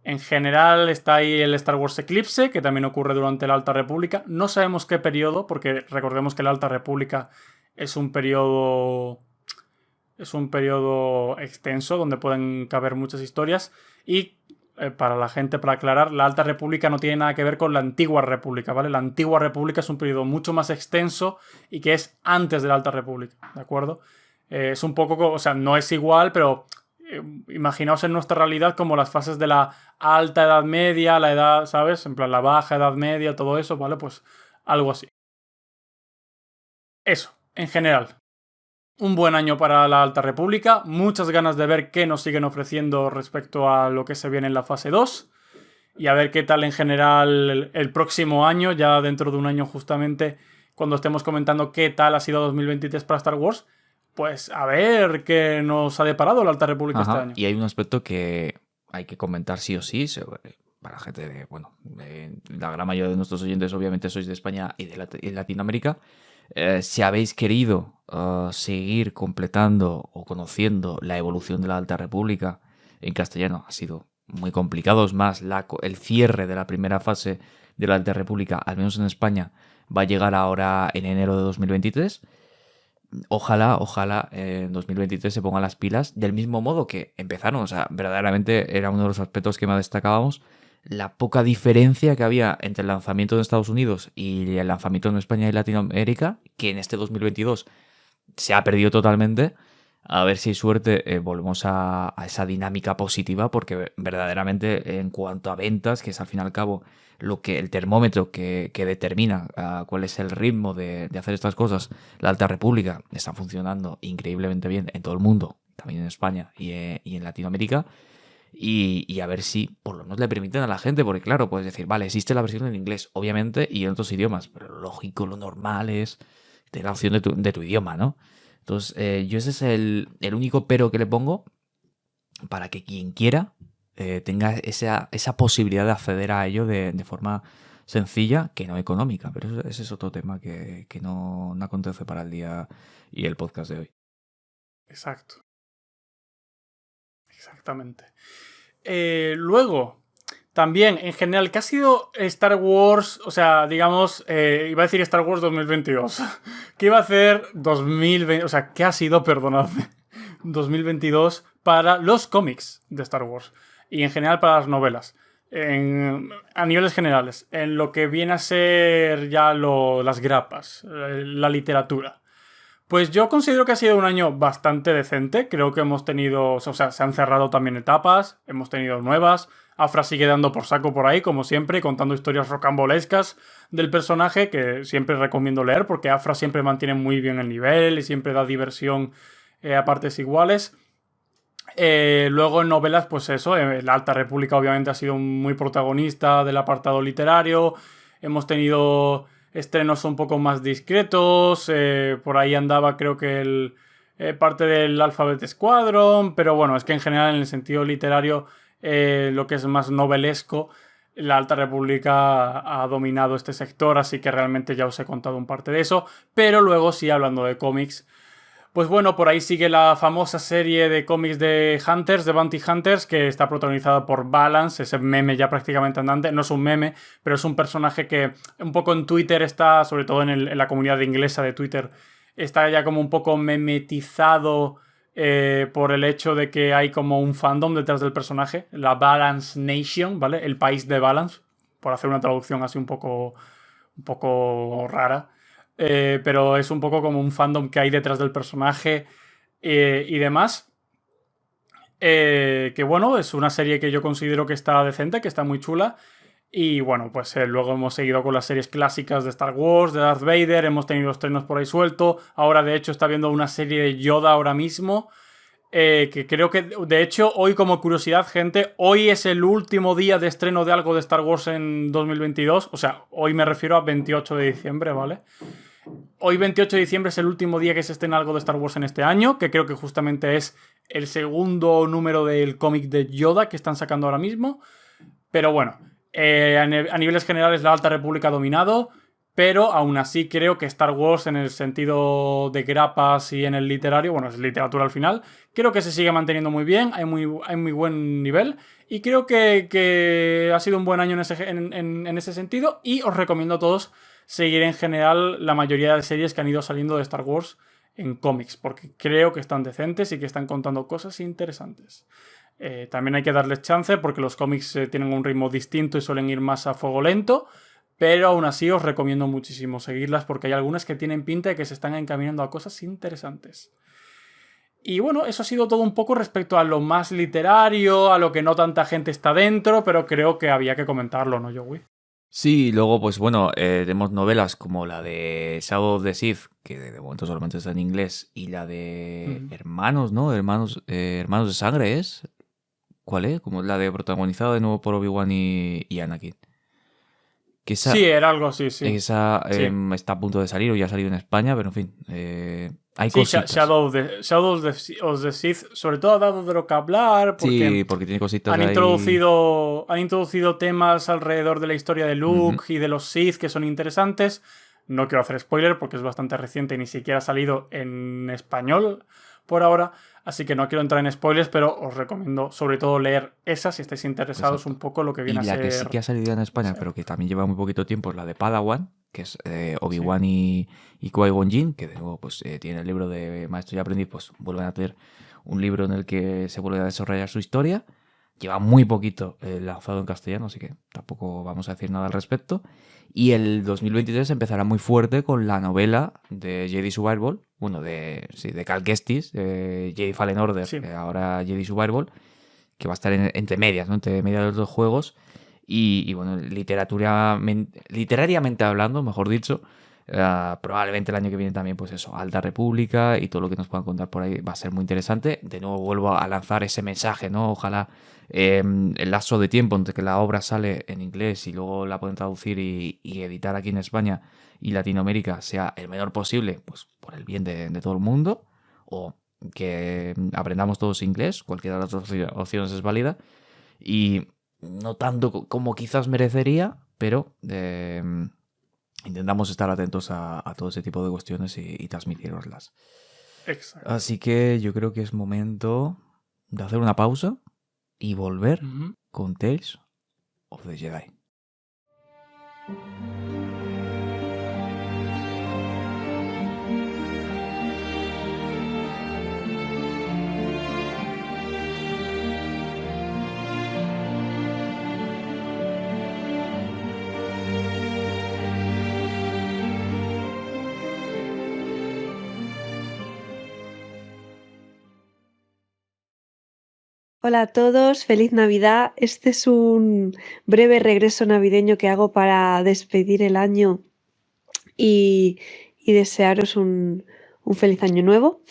en general está ahí el Star Wars Eclipse, que también ocurre durante la Alta República. No sabemos qué periodo, porque recordemos que la Alta República es un periodo extenso donde pueden caber muchas historias. Y para la gente, para aclarar, la Alta República no tiene nada que ver con la Antigua República, ¿vale? La Antigua República es un periodo mucho más extenso y que es antes de la Alta República, ¿de acuerdo? Es un poco, o sea, no es igual, pero imaginaos en nuestra realidad como las fases de la Alta Edad Media, la edad, ¿sabes? En plan, la Baja Edad Media, todo eso, ¿vale? Pues algo así. Eso, en general. Un buen año para la Alta República, muchas ganas de ver qué nos siguen ofreciendo respecto a lo que se viene en la fase 2 y a ver qué tal en general el próximo año, ya dentro de un año justamente, cuando estemos comentando qué tal ha sido 2023 para Star Wars, pues a ver qué nos ha deparado la Alta República este año. Y hay un aspecto que hay que comentar sí o sí, para gente la gran mayoría de nuestros oyentes obviamente sois de España y de Latinoamérica. Si habéis querido seguir completando o conociendo la evolución de la Alta República en castellano, ha sido muy complicado. Es más, el cierre de la primera fase de la Alta República, al menos en España, va a llegar ahora en enero de 2023. Ojalá en 2023 se pongan las pilas del mismo modo que empezaron. O sea, verdaderamente era uno de los aspectos que más destacábamos, la poca diferencia que había entre el lanzamiento en Estados Unidos y el lanzamiento en España y Latinoamérica, que en este 2022 se ha perdido totalmente. A ver si hay suerte, volvemos a esa dinámica positiva, porque verdaderamente en cuanto a ventas, que es al fin y al cabo el termómetro que determina cuál es el ritmo de hacer estas cosas, la Alta República está funcionando increíblemente bien en todo el mundo, también en España y en Latinoamérica. Y a ver si por lo menos le permiten a la gente, porque claro, puedes decir, vale, existe la versión en inglés, obviamente, y en otros idiomas, pero lo lógico, lo normal es tener la opción de tu idioma, ¿no? Entonces, yo ese es el único pero que le pongo, para que quien quiera tenga esa posibilidad de acceder a ello de forma sencilla, que no económica. Pero ese es otro tema que no acontece para el día y el podcast de hoy. Exacto. Exactamente. Luego, también, en general, ¿qué ha sido Star Wars? O sea, digamos, iba a decir Star Wars 2022. ¿Qué iba a hacer 2020? O sea, ¿qué ha sido, perdonadme, 2022 para los cómics de Star Wars? Y en general para las novelas. A niveles generales. En lo que viene a ser ya las grapas, la literatura. Pues yo considero que ha sido un año bastante decente. Creo que hemos tenido... O sea, se han cerrado también etapas. Hemos tenido nuevas. Afra sigue dando por saco por ahí, como siempre, contando historias rocambolescas del personaje, que siempre recomiendo leer, porque Afra siempre mantiene muy bien el nivel y siempre da diversión a partes iguales. Luego en novelas, pues eso, la Alta República obviamente ha sido muy protagonista del apartado literario. Hemos tenido estrenos un poco más discretos. Por ahí andaba, creo que parte del Alphabet Squadron. Pero bueno, es que en general, en el sentido literario, lo que es más novelesco, la Alta República ha dominado este sector. Así que realmente ya os he contado un parte de eso. Pero luego sí, hablando de cómics, pues bueno, por ahí sigue la famosa serie de cómics de Hunters, de Bounty Hunters, que está protagonizada por Balance, ese meme ya prácticamente andante. No es un meme, pero es un personaje que un poco en Twitter está, sobre todo en la comunidad inglesa de Twitter, está ya como un poco memetizado por el hecho de que hay como un fandom detrás del personaje, la Balance Nation, ¿vale? El país de Balance, por hacer una traducción así un poco rara. Pero es un poco como un fandom que hay detrás del personaje y demás. Que bueno, es una serie que yo considero que está decente, que está muy chula. Y bueno, pues luego hemos seguido con las series clásicas de Star Wars, de Darth Vader, hemos tenido estrenos por ahí suelto. Ahora de hecho está viendo una serie de Yoda ahora mismo. que creo que, de hecho, hoy como curiosidad, gente, hoy es el último día de estreno de algo de Star Wars en 2022. O sea, hoy me refiero a 28 de diciembre, ¿vale? Hoy 28 de diciembre es el último día que se estrena algo de Star Wars en este año, que creo que justamente es el segundo número del cómic de Yoda que están sacando ahora mismo. Pero bueno, a niveles generales la Alta República ha dominado, pero aún así creo que Star Wars en el sentido de grapas y en el literario, bueno, es literatura al final, creo que se sigue manteniendo muy bien, hay muy buen nivel y creo que ha sido un buen año en ese sentido y os recomiendo a todos seguir en general la mayoría de series que han ido saliendo de Star Wars en cómics, porque creo que están decentes y que están contando cosas interesantes. También hay que darles chance porque los cómics tienen un ritmo distinto y suelen ir más a fuego lento, pero aún así os recomiendo muchísimo seguirlas porque hay algunas que tienen pinta de que se están encaminando a cosas interesantes. Y bueno, eso ha sido todo un poco respecto a lo más literario, a lo que no tanta gente está dentro, pero creo que había que comentarlo, ¿no, Joey? Sí, luego, pues bueno, tenemos novelas como la de Shadow of the Sith, que de momento solamente está en inglés, y la de Hermanos, ¿no? Hermanos de Sangre es. ¿Cuál es? Como la de protagonizada de nuevo por Obi-Wan y Anakin. Que Sí, era algo así, sí. Esa Sí. está a punto de salir o ya ha salido en España, pero en fin, hay Sí, cositas. Shadow of the Sith, sobre todo ha dado de lo que hablar, porque Sí, porque tiene cositas han ahí. introducido temas alrededor de la historia de Luke y de los Sith que son interesantes. No quiero hacer spoiler porque es bastante reciente y ni siquiera ha salido en español por ahora. Así que no quiero entrar en spoilers, pero os recomiendo sobre todo leer esa si estáis interesados. Exacto. Un poco lo que viene Y a la ser. que sí que ha salido en España, pero que también lleva muy poquito tiempo, es la de Padawan, que es Obi-Wan y Qui-Gon Jinn, que de nuevo pues, tiene el libro de Maestro y Aprendiz, pues vuelven a tener un libro en el que se vuelve a desarrollar su historia. Lleva muy poquito lanzado en castellano, así que tampoco vamos a decir nada al respecto. Y el 2023 empezará muy fuerte con la novela de Jedi Survival, bueno, de Cal Kestis, Jedi Fallen Order, Sí. ahora Jedi Survival, que va a estar entre medias, ¿no? Entre medias de los dos juegos. Y bueno, literariamente hablando, mejor dicho, probablemente el año que viene también, pues eso, Alta República y todo lo que nos puedan contar por ahí va a ser muy interesante. De nuevo vuelvo a lanzar ese mensaje, ¿no? Ojalá el lapso de tiempo entre que la obra sale en inglés y luego la pueden traducir y editar aquí en España y Latinoamérica sea el menor posible, pues por el bien de todo el mundo, o que aprendamos todos inglés, cualquiera de las dos opciones es válida, y no tanto como quizás merecería, pero intentamos estar atentos a todo ese tipo de cuestiones y transmitiroslas. Exacto. Así que yo creo que es momento de hacer una pausa y volver con Tales of the Jedi. Hola a todos, feliz Navidad. Este es un breve regreso navideño que hago para despedir el año y desearos un feliz año nuevo.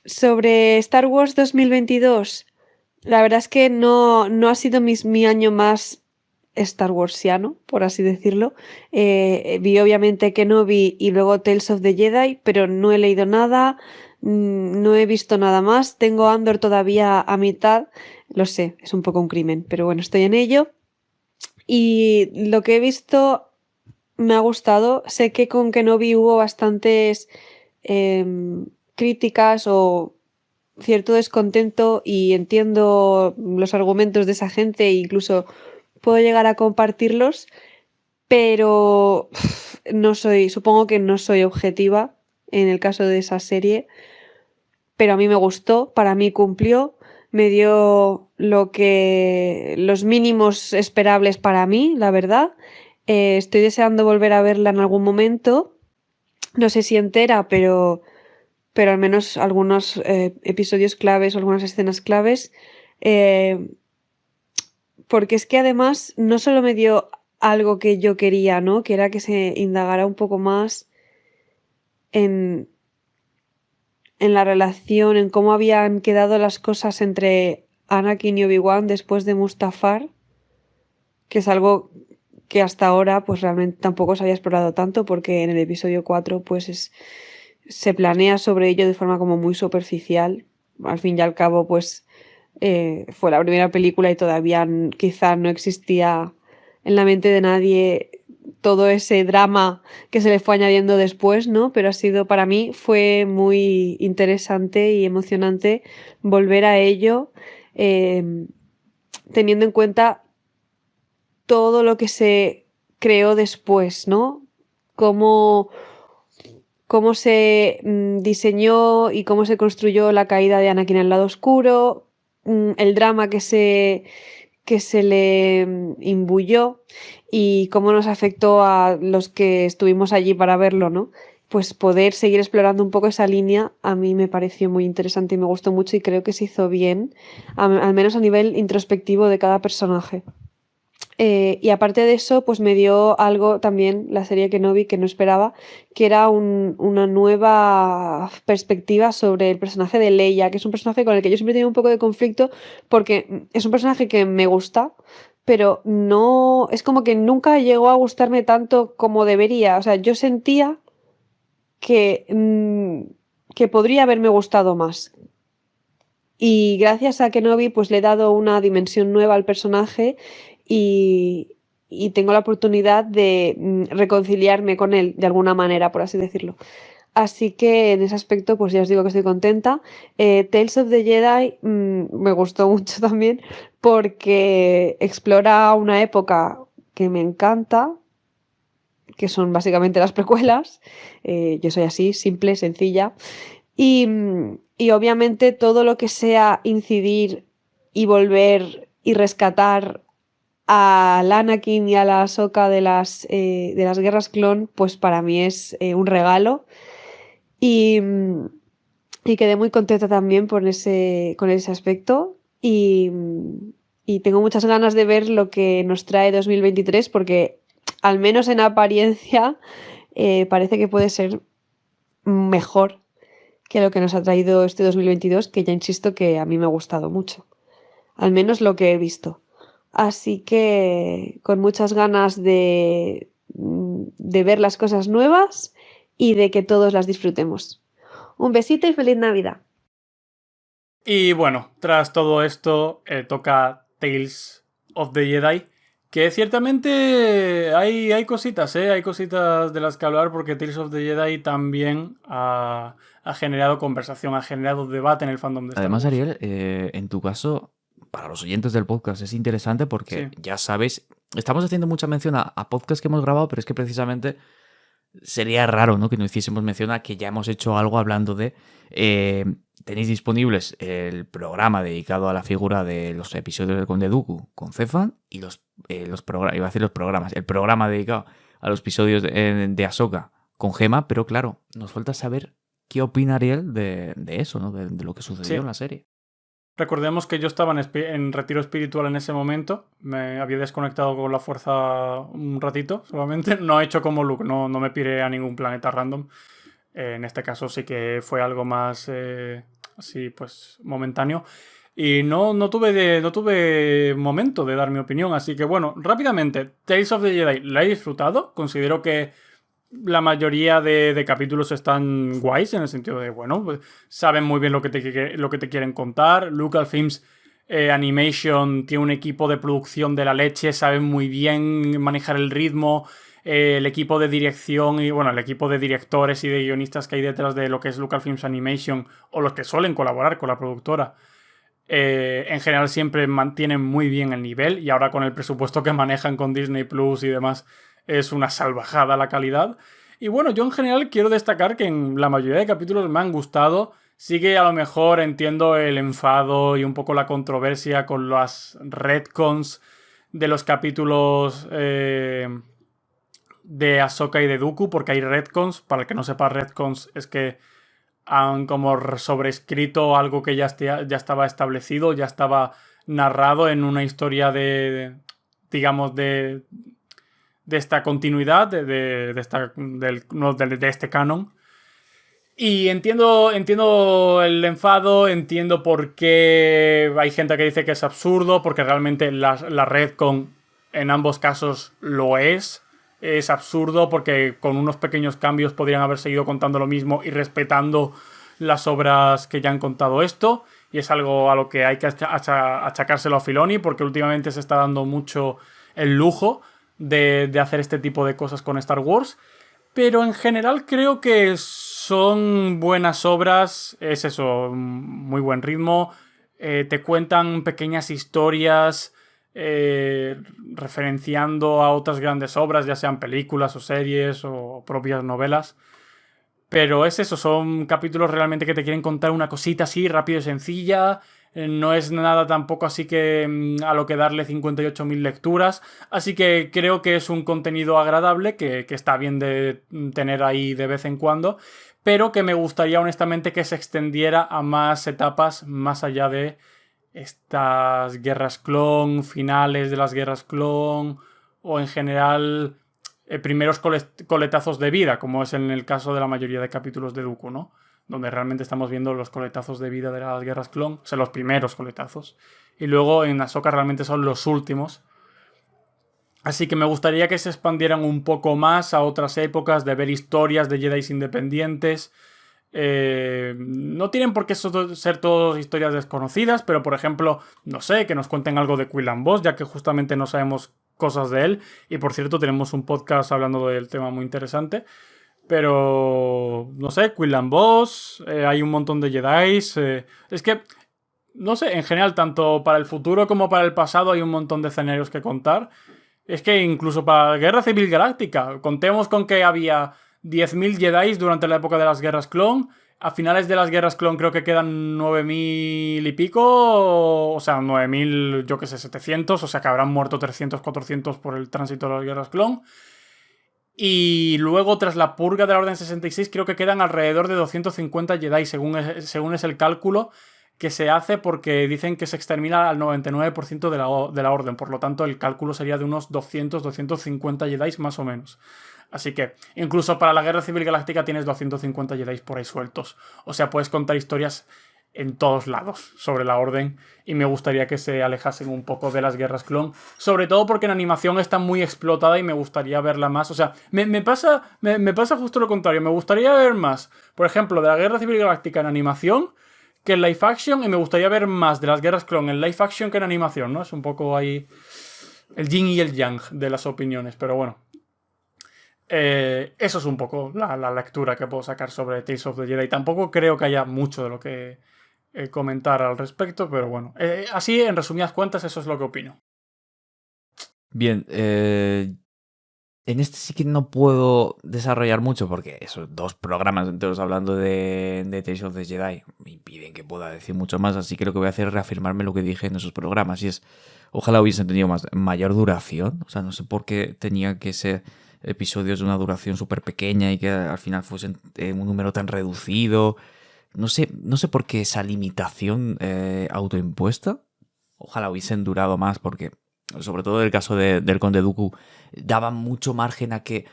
Sobre Star Wars 2022, la verdad es que no ha sido mi año más Star Warsiano, por así decirlo. Vi obviamente Kenobi y luego Tales of the Jedi, pero no he leído nada. No he visto nada más. Tengo Andor todavía a mitad. Lo sé, es un poco un crimen, pero bueno, estoy en ello. Y lo que he visto me ha gustado. Sé que con Kenobi hubo bastantes críticas o cierto descontento y entiendo los argumentos de esa gente e incluso puedo llegar a compartirlos, pero supongo que no soy objetiva en el caso de esa serie. Pero a mí me gustó, para mí cumplió, me dio los mínimos esperables para mí, la verdad. Estoy deseando volver a verla en algún momento. No sé si entera, pero al menos algunos episodios claves o algunas escenas claves. Porque es que además no solo me dio algo que yo quería, ¿no? Que era que se indagara un poco más en en la relación, en cómo habían quedado las cosas entre Anakin y Obi-Wan después de Mustafar, que es algo que hasta ahora pues realmente tampoco se había explorado tanto, porque en el episodio 4 pues se planea sobre ello de forma como muy superficial. Al fin y al cabo pues fue la primera película y todavía quizá no existía en la mente de nadie todo ese drama que se le fue añadiendo después, ¿no? Pero para mí fue muy interesante y emocionante volver a ello, teniendo en cuenta todo lo que se creó después, ¿no? Cómo se diseñó y cómo se construyó la caída de Anakin al lado oscuro, el drama que se le imbuyó y cómo nos afectó a los que estuvimos allí para verlo, ¿no? Pues poder seguir explorando un poco esa línea a mí me pareció muy interesante y me gustó mucho y creo que se hizo bien, al menos a nivel introspectivo de cada personaje. Y aparte de eso, pues me dio algo también la serie Kenobi que no esperaba, que era una nueva perspectiva sobre el personaje de Leia, que es un personaje con el que yo siempre he tenido un poco de conflicto porque es un personaje que me gusta, pero no, es como que nunca llegó a gustarme tanto como debería. O sea, yo sentía que podría haberme gustado más. Y gracias a Kenobi, pues le he dado una dimensión nueva al personaje y tengo la oportunidad de reconciliarme con él de alguna manera, por así decirlo. Así que en ese aspecto, pues ya os digo que estoy contenta. Tales of the Jedi me gustó mucho también porque explora una época que me encanta, que son básicamente las precuelas. Yo soy así, simple, sencilla. Y obviamente todo lo que sea incidir y volver y rescatar a Anakin y a la Ahsoka de las guerras clon, pues para mí es un regalo. Y quedé muy contenta también con ese aspecto. Y tengo muchas ganas de ver lo que nos trae 2023 porque al menos en apariencia parece que puede ser mejor que lo que nos ha traído este 2022, que ya insisto que a mí me ha gustado mucho. Al menos lo que he visto. Así que con muchas ganas de ver las cosas nuevas y de que todos las disfrutemos. Un besito y feliz Navidad. Y bueno, tras todo esto toca Tales of the Jedi, que ciertamente hay cositas, hay cositas de las que hablar porque Tales of the Jedi también ha generado conversación, ha generado debate en el fandom de Star Además, Wars. Ariel, en tu caso, para los oyentes del podcast es interesante porque Sí. ya sabes, estamos haciendo mucha mención a podcasts que hemos grabado, pero es que precisamente sería raro, ¿no?, que no hiciésemos mención a que ya hemos hecho algo hablando de... tenéis disponibles el programa dedicado a la figura de los episodios del Conde Dooku con Cefan y el programa dedicado a los episodios de Ahsoka con Gema, pero claro, nos falta saber qué opina Ariel de eso, ¿no?, de lo que sucedió en la serie. Recordemos que yo estaba en retiro espiritual en ese momento. Me había desconectado con la fuerza un ratito solamente. No he hecho como Luke, no me piré a ningún planeta random. En este caso sí que fue algo más así pues momentáneo. Y no tuve momento de dar mi opinión. Así que bueno, rápidamente, Tales of the Jedi la he disfrutado. Considero que la mayoría de capítulos están guays en el sentido de, bueno, pues, saben muy bien lo que te quieren contar. Lucasfilms Animation tiene un equipo de producción de la leche, saben muy bien manejar el ritmo. El equipo de dirección y, bueno, el equipo de directores y de guionistas que hay detrás de lo que es Lucasfilms Animation o los que suelen colaborar con la productora, en general siempre mantienen muy bien el nivel y ahora con el presupuesto que manejan con Disney Plus y demás es una salvajada la calidad. Y bueno, yo en general quiero destacar que en la mayoría de capítulos me han gustado. Sí que a lo mejor entiendo el enfado y un poco la controversia con las retcons de los capítulos de Ahsoka y de Dooku, porque hay retcons. Para el que no sepa, retcons es que han como sobrescrito algo que ya estaba establecido, ya estaba narrado en una historia de esta continuidad, de este canon. Y entiendo el enfado, entiendo por qué hay gente que dice que es absurdo, porque realmente la retcon en ambos casos lo es. Es absurdo porque con unos pequeños cambios podrían haber seguido contando lo mismo y respetando las obras que ya han contado esto. Y es algo a lo que hay que achacárselo a Filoni, porque últimamente se está dando mucho el lujo de hacer este tipo de cosas con Star Wars. Pero en general creo que son buenas obras, es eso, muy buen ritmo, te cuentan pequeñas historias referenciando a otras grandes obras, ya sean películas o series o propias novelas. Pero es eso, son capítulos realmente que te quieren contar una cosita así, rápido y sencilla. No es nada tampoco así que a lo que darle 58.000 lecturas. Así que creo que es un contenido agradable, que está bien de tener ahí de vez en cuando. Pero que me gustaría honestamente que se extendiera a más etapas más allá de estas guerras clon, finales de las guerras clon o en general primeros coletazos de vida, como es en el caso de la mayoría de capítulos de Dooku, ¿no? Donde realmente estamos viendo los coletazos de vida de las guerras clon, o sea, los primeros coletazos. Y luego en Ahsoka realmente son los últimos. Así que me gustaría que se expandieran un poco más a otras épocas, de ver historias de Jedi independientes. No tienen por qué ser todas historias desconocidas, pero por ejemplo, no sé, que nos cuenten algo de Quillan Vos, ya que justamente no sabemos cosas de él. Y por cierto, tenemos un podcast hablando del tema muy interesante. Pero, no sé, Quillan Vos, hay un montón de Jedi. Es que, no sé, en general, tanto para el futuro como para el pasado hay un montón de escenarios que contar. Es que incluso para la Guerra Civil Galáctica, contemos con que había 10.000 Jedi durante la época de las Guerras Clon. A finales de las Guerras Clon creo que quedan 9.000 y pico, o sea, 9.000, yo que sé, 700, o sea que habrán muerto 300, 400 por el tránsito de las Guerras Clon. Y luego, tras la purga de la Orden 66, creo que quedan alrededor de 250 Jedi, según es el cálculo que se hace, porque dicen que se extermina al 99% de la Orden. Por lo tanto, el cálculo sería de unos 200, 250 Jedi más o menos. Así que, incluso para la Guerra Civil Galáctica tienes 250 Jedi por ahí sueltos. O sea, puedes contar historias en todos lados sobre la Orden, y me gustaría que se alejasen un poco de las guerras clon, sobre todo porque en animación está muy explotada y me gustaría verla más. O sea, me pasa justo lo contrario, me gustaría ver más, por ejemplo, de la Guerra Civil Galáctica en animación que en live action, y me gustaría ver más de las guerras clon en live action que en animación, ¿no? Es un poco ahí el yin y el yang de las opiniones, pero bueno. Eso es un poco la lectura que puedo sacar sobre Tales of the Jedi. Tampoco creo que haya mucho de lo que comentar al respecto, pero bueno. Así, en resumidas cuentas, eso es lo que opino. Bien, en este sí que no puedo desarrollar mucho porque esos 2 programas enteros hablando de Tales of the Jedi me impiden que pueda decir mucho más, así que lo que voy a hacer es reafirmarme lo que dije en esos programas, y es, ojalá hubiesen tenido mayor duración. O sea, no sé por qué tenía que ser episodios de una duración súper pequeña y que al final fuesen un número tan reducido. No sé por qué esa limitación autoimpuesta. Ojalá hubiesen durado más, porque sobre todo en el caso del Conde Dooku daba mucho margen a que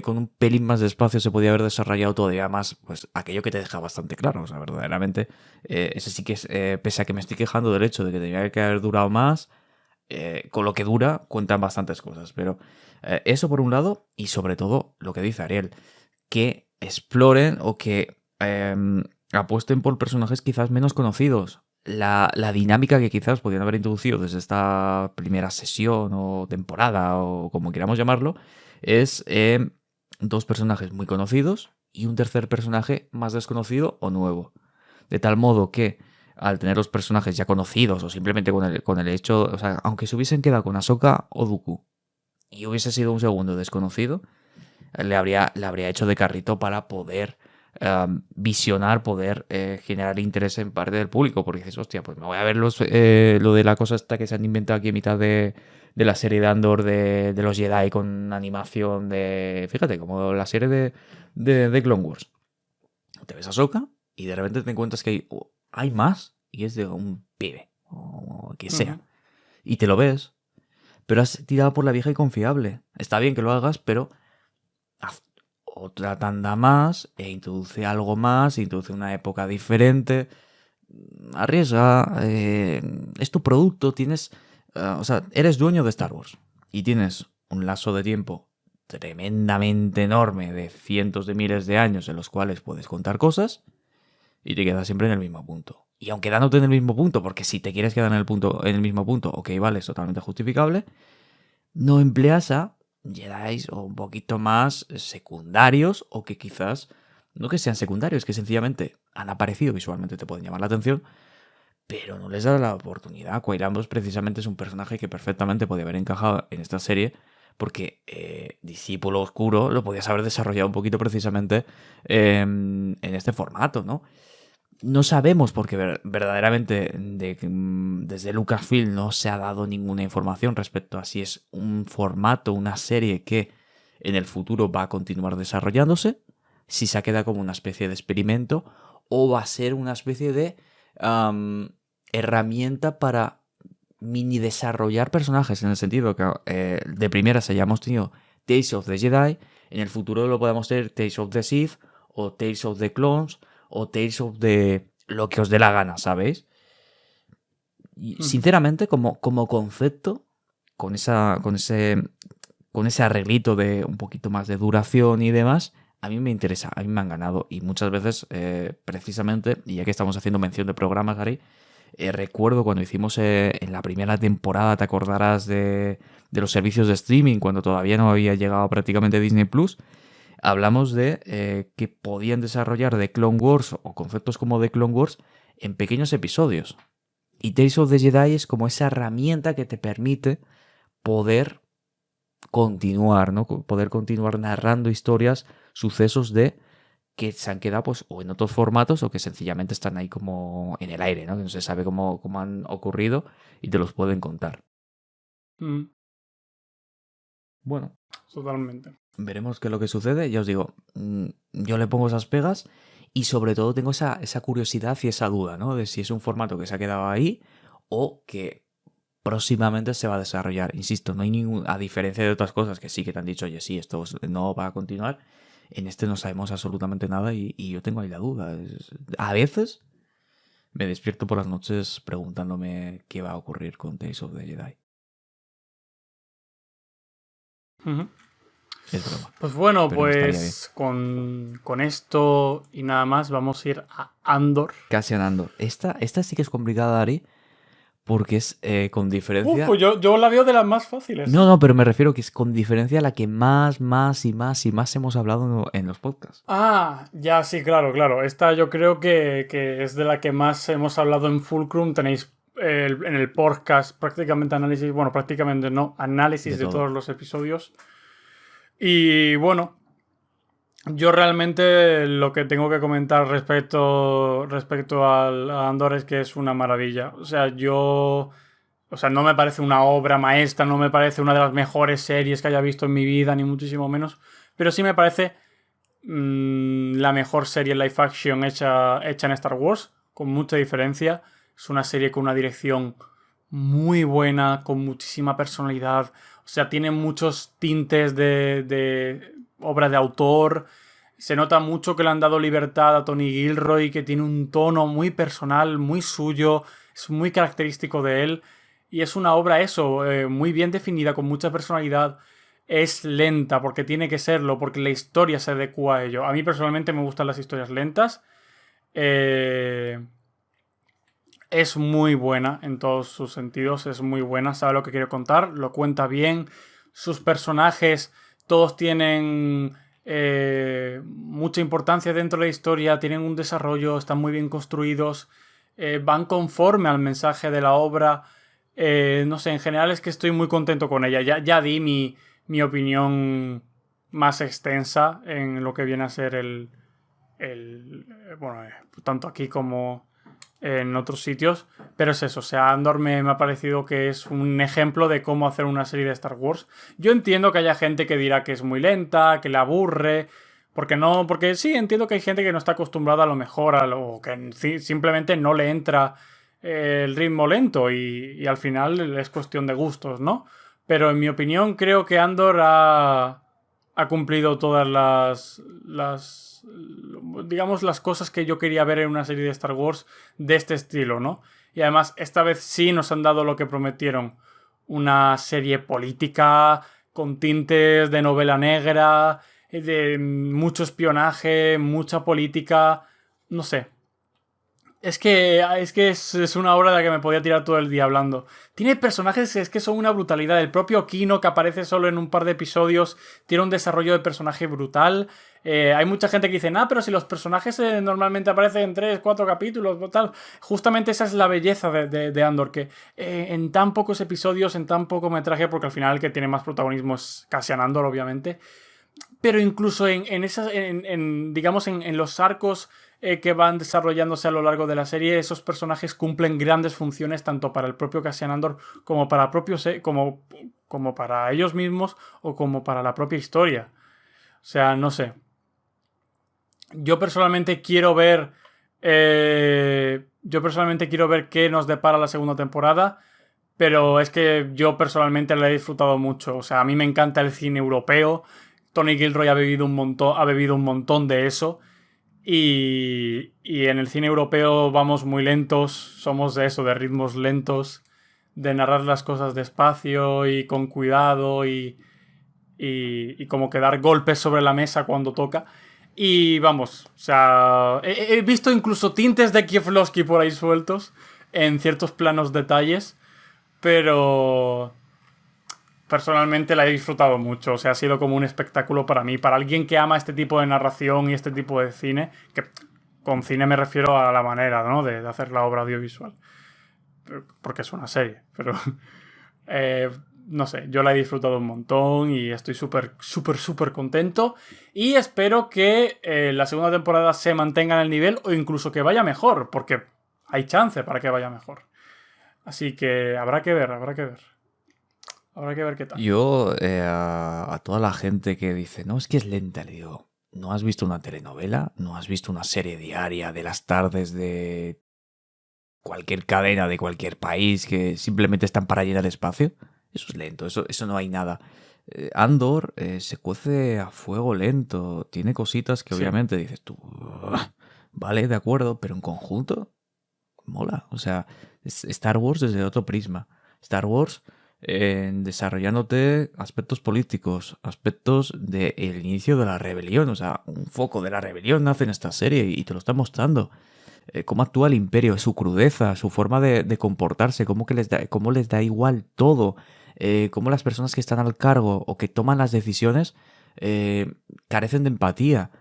con un pelín más de espacio se podía haber desarrollado todavía más, pues aquello que te deja bastante claro. O sea, verdaderamente ese sí que es, pese a que me estoy quejando del hecho de que tenía que haber durado más, con lo que dura cuentan bastantes cosas. Pero eso por un lado, y sobre todo lo que dice Ariel, que exploren o que apuesten por personajes quizás menos conocidos. La dinámica que quizás podían haber introducido desde esta primera sesión o temporada o como queramos llamarlo es 2 personajes muy conocidos y un tercer personaje más desconocido o nuevo. De tal modo que al tener los personajes ya conocidos o simplemente con el hecho, o sea, aunque se hubiesen quedado con Ahsoka o Dooku y hubiese sido un segundo desconocido, le habría hecho de carrito para poder visionar, poder generar interés en parte del público, porque dices, hostia, pues me voy a ver lo de la cosa esta que se han inventado aquí en mitad de la serie de Andor de los Jedi con animación de, fíjate, como la serie de Clone Wars. Te ves a Ahsoka y de repente te encuentras que hay más y es de un pibe o que sea. Y te lo ves, pero has tirado por la vieja y confiable. Está bien que lo hagas, pero otra tanda más e introduce algo más, introduce una época diferente. Arriesga, es tu producto, tienes... o sea, eres dueño de Star Wars y tienes un lazo de tiempo tremendamente enorme de cientos de miles de años en los cuales puedes contar cosas y te quedas siempre en el mismo punto. Y aun quedándote en el mismo punto, porque si te quieres quedar en el mismo punto, ok, vale, es totalmente justificable, no empleas a Jedi o un poquito más secundarios o que quizás, no que sean secundarios, que sencillamente han aparecido visualmente, te pueden llamar la atención, pero no les da la oportunidad. Qui-Gon Jinn precisamente es un personaje que perfectamente podía haber encajado en esta serie porque Discípulo Oscuro lo podías haber desarrollado un poquito precisamente en este formato, ¿no? No sabemos porque verdaderamente desde Lucasfilm no se ha dado ninguna información respecto a si es un formato, una serie que en el futuro va a continuar desarrollándose, si se queda como una especie de experimento o va a ser una especie de herramienta para mini desarrollar personajes, en el sentido que de primeras hayamos tenido Tales of the Jedi, en el futuro lo podemos tener Tales of the Sith o Tales of the Clones o Tales of the lo que os dé la gana, ¿sabéis? Y sinceramente, como concepto, con ese arreglito de un poquito más de duración y demás, a mí me interesa, a mí me han ganado. Y muchas veces, precisamente, y ya que estamos haciendo mención de programas, Gary, recuerdo cuando hicimos en la primera temporada, te acordarás de los servicios de streaming, cuando todavía no había llegado prácticamente Disney Plus. Hablamos de que podían desarrollar The Clone Wars o conceptos como The Clone Wars en pequeños episodios. Y Tales of the Jedi es como esa herramienta que te permite poder continuar, ¿no? Poder continuar narrando historias, sucesos de que se han quedado pues o en otros formatos o que sencillamente están ahí como en el aire, ¿no? Que no se sabe cómo han ocurrido y te los pueden contar. Bueno. Totalmente. Veremos qué es lo que sucede. Ya os digo, yo le pongo esas pegas y sobre todo tengo esa curiosidad y esa duda, ¿no? De si es un formato que se ha quedado ahí o que próximamente se va a desarrollar. Insisto, no hay a diferencia de otras cosas que sí que te han dicho, oye, sí, esto no va a continuar. En este no sabemos absolutamente nada y yo tengo ahí la duda. A veces me despierto por las noches preguntándome qué va a ocurrir con Tales of the Jedi. Es broma. Pues bueno, pero pues con esto y nada más vamos a ir a Andor. Cassian Andor. Esta sí que es complicada, Ari, porque es con diferencia... Pues yo la veo de las más fáciles. No, pero me refiero que es con diferencia la que más hemos hablado en los podcasts. Ah, ya, sí, claro. Esta yo creo que es de la que más hemos hablado en Fulcrum. Tenéis en el podcast prácticamente análisis, bueno, prácticamente no, análisis de todos los episodios. Y bueno, yo realmente lo que tengo que comentar respecto a Andor es que es una maravilla. O sea, no me parece una obra maestra, no me parece una de las mejores series que haya visto en mi vida, ni muchísimo menos. Pero sí me parece la mejor serie live action hecha en Star Wars, con mucha diferencia. Es una serie con una dirección muy buena, con muchísima personalidad. O sea, tiene muchos tintes de obra de autor. Se nota mucho que le han dado libertad a Tony Gilroy, que tiene un tono muy personal, muy suyo. Es muy característico de él. Y es una obra, muy bien definida, con mucha personalidad. Es lenta, porque tiene que serlo, porque la historia se adecua a ello. A mí personalmente me gustan las historias lentas. Es muy buena en todos sus sentidos, es muy buena, sabe lo que quiere contar, lo cuenta bien. Sus personajes todos tienen mucha importancia dentro de la historia, tienen un desarrollo, están muy bien construidos, van conforme al mensaje de la obra. No sé, en general es que estoy muy contento con ella. Ya di mi opinión más extensa en lo que viene a ser tanto aquí como en otros sitios, pero es eso, o sea, Andor me ha parecido que es un ejemplo de cómo hacer una serie de Star Wars. Yo entiendo que haya gente que dirá que es muy lenta, que le aburre, porque sí, entiendo que hay gente que no está acostumbrada a lo mejor, o que simplemente no le entra el ritmo lento y al final es cuestión de gustos, ¿no? Pero en mi opinión creo que Andor ha ha cumplido todas digamos, las cosas que yo quería ver en una serie de Star Wars de este estilo, ¿no? Y además, esta vez sí nos han dado lo que prometieron. Una serie política con tintes de novela negra, de mucho espionaje, mucha política, no sé. Es que es una obra de la que me podía tirar todo el día hablando. Tiene personajes que son una brutalidad. El propio Kino, que aparece solo en un par de episodios, tiene un desarrollo de personaje brutal. Hay mucha gente que dice, pero si los personajes normalmente aparecen en 3, 4 capítulos, tal. Justamente esa es la belleza de Andor, que en tan pocos episodios, en tan poco metraje, porque al final el que tiene más protagonismo es Cassian Andor, obviamente. Pero incluso digamos, en los arcos que van desarrollándose a lo largo de la serie, esos personajes cumplen grandes funciones tanto para el propio Cassian Andor como para como para ellos mismos o como para la propia historia. O sea, no sé. Yo personalmente quiero ver qué nos depara la segunda temporada, pero es que yo personalmente la he disfrutado mucho. O sea, a mí me encanta el cine europeo. Tony Gilroy ha bebido un montón de eso. Y en el cine europeo vamos muy lentos, somos de eso, de ritmos lentos, de narrar las cosas despacio y con cuidado y como que dar golpes sobre la mesa cuando toca. Y vamos, o sea, he visto incluso tintes de Kieslowski por ahí sueltos en ciertos planos detalles, pero personalmente la he disfrutado mucho. O sea, ha sido como un espectáculo para mí. Para alguien que ama este tipo de narración y este tipo de cine, que con cine me refiero a la manera, ¿no?, de hacer la obra audiovisual. Porque es una serie, pero no sé, yo la he disfrutado un montón y estoy súper contento. Y espero que la segunda temporada se mantenga en el nivel o incluso que vaya mejor, porque hay chance para que vaya mejor. Así que habrá que ver. Habrá que ver qué tal. Yo, a toda la gente que dice, no, es que es lenta, le digo, ¿no has visto una telenovela? ¿No has visto una serie diaria de las tardes de cualquier cadena de cualquier país que simplemente están para llenar espacio? Eso es lento, eso no hay nada. Andor se cuece a fuego lento, tiene cositas que obviamente dices tú, vale, de acuerdo, pero en conjunto mola. O sea, es Star Wars desde otro prisma. Star Wars desarrollándote aspectos políticos, aspectos del inicio de la rebelión. O sea, un foco de la rebelión nace en esta serie y te lo está mostrando. Cómo actúa el imperio, su crudeza, su forma de comportarse, cómo les da igual todo, cómo las personas que están al cargo o que toman las decisiones carecen de empatía.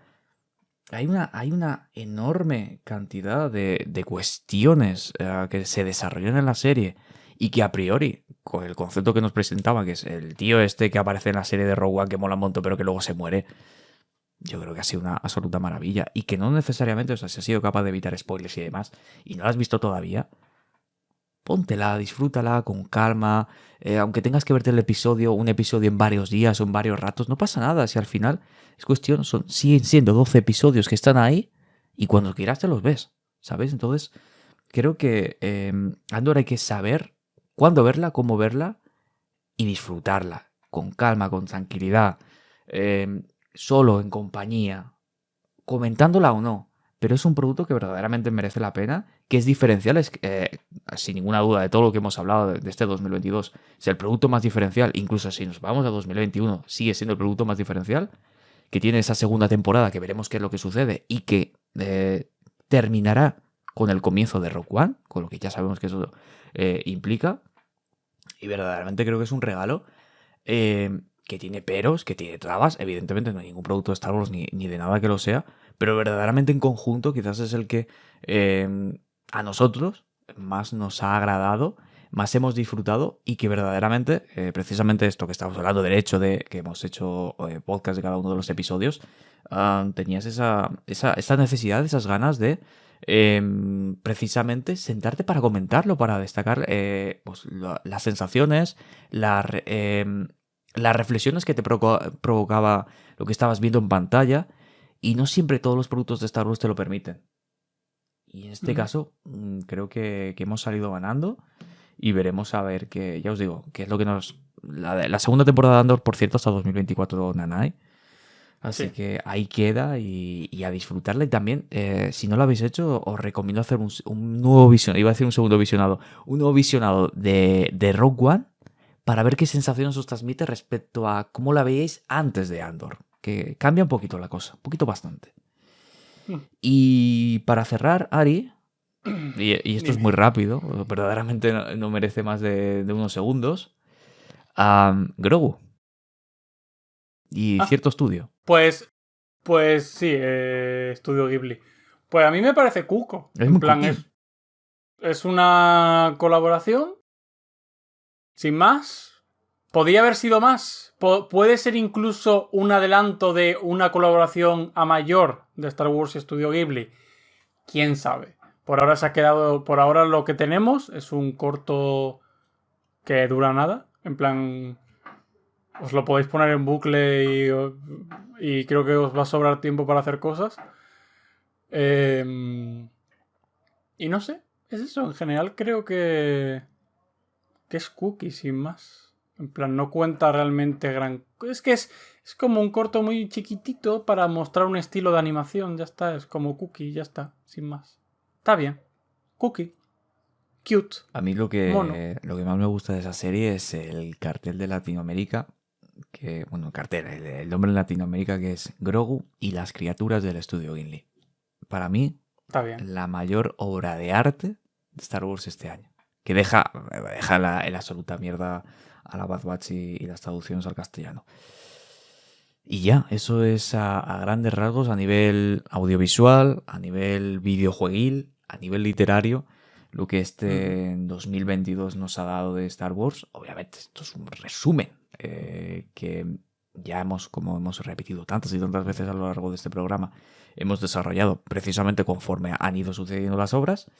Hay una enorme cantidad de cuestiones que se desarrollan en la serie y que a priori, con el concepto que nos presentaba, que es el tío este que aparece en la serie de Rogue One que mola un montón pero que luego se muere, yo creo que ha sido una absoluta maravilla y que no necesariamente, o sea, si has sido capaz de evitar spoilers y demás y no la has visto todavía, póntela, disfrútala con calma, aunque tengas que verte un episodio en varios días o en varios ratos, no pasa nada, si al final es cuestión, siguen siendo 12 episodios que están ahí y cuando quieras te los ves, ¿sabes? Entonces, creo que Andor hay que saber cuándo verla, cómo verla y disfrutarla, con calma, con tranquilidad, solo, en compañía, comentándola o no. Pero es un producto que verdaderamente merece la pena, que es diferencial, sin ninguna duda, de todo lo que hemos hablado de este 2022. Es el producto más diferencial, incluso si nos vamos a 2021, sigue siendo el producto más diferencial, que tiene esa segunda temporada, que veremos qué es lo que sucede, y que terminará con el comienzo de Rogue One, con lo que ya sabemos que eso implica. Y verdaderamente creo que es un regalo que tiene peros, que tiene trabas. Evidentemente no hay ningún producto de Star Wars ni de nada que lo sea, pero verdaderamente en conjunto quizás es el que a nosotros más nos ha agradado, más hemos disfrutado y que verdaderamente, precisamente esto que estamos hablando del hecho de que hemos hecho podcast de cada uno de los episodios, tenías esa necesidad, esas ganas de precisamente sentarte para comentarlo, para destacar pues, las sensaciones, las reflexiones que te provocaba lo que estabas viendo en pantalla, y no siempre todos los productos de Star Wars te lo permiten. Y en este caso creo que hemos salido ganando y veremos a ver qué, ya os digo, qué es lo que nos... La segunda temporada de Andor, por cierto, hasta 2024, Nanai. Así Sí. que ahí queda y a disfrutarla. Y también, si no lo habéis hecho, os recomiendo hacer un nuevo visionado. Iba a decir un segundo visionado. Un nuevo visionado de Rogue One para ver qué sensaciones os transmite respecto a cómo la veíais antes de Andor. Que cambia un poquito la cosa, un poquito bastante. Y para cerrar, Ari, y esto es Dime. muy rápido, verdaderamente no merece más de unos segundos, Grogu y Ah. cierto estudio. Pues sí, Estudio Ghibli. Pues a mí me parece cuco. Es En muy plan, cookie. es una colaboración sin más. Podría haber sido más. Puede ser incluso un adelanto de una colaboración a mayor de Star Wars y Estudio Ghibli. ¿Quién sabe? Por ahora se ha quedado. Por ahora lo que tenemos es un corto que dura nada. En plan, os lo podéis poner en bucle y creo que os va a sobrar tiempo para hacer cosas. Y no sé, es eso. En general creo que es cookie, sin más. En plan, no cuenta realmente gran... Es que es como un corto muy chiquitito para mostrar un estilo de animación. Ya está, es como cookie, ya está, sin más. Está bien. Cookie. Cute. A mí Mono. lo que más me gusta de esa serie es el cartel de Latinoamérica, que, bueno, el cartel, el nombre en Latinoamérica, que es Grogu y las criaturas del estudio Gimli. Para mí, Está bien. la mayor obra de arte de Star Wars este año. Que deja en absoluta mierda a la Bad Batch y las traducciones al castellano. Y ya, eso es a grandes rasgos a nivel audiovisual, a nivel videojueguil, a nivel literario, lo que este 2022 nos ha dado de Star Wars. Obviamente, esto es un resumen que ya como hemos repetido tantas y tantas veces a lo largo de este programa, hemos desarrollado precisamente conforme han ido sucediendo las obras.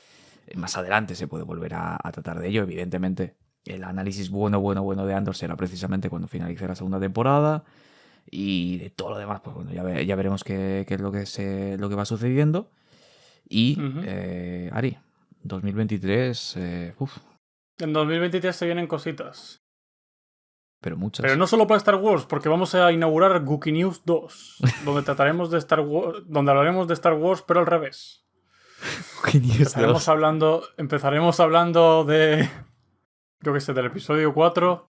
Más adelante se puede volver a tratar de ello. Evidentemente, el análisis bueno de Andor será precisamente cuando finalice la segunda temporada. Y de todo lo demás, pues bueno, ya veremos qué es lo que va sucediendo. Y, Ari, 2023, En 2023 se vienen cositas. pero muchas. Pero no solo para Star Wars, porque vamos a inaugurar Gookie News 2, donde trataremos de Star Wars, donde hablaremos de Star Wars, pero al revés. Empezaremos hablando de, yo qué sé, del episodio 4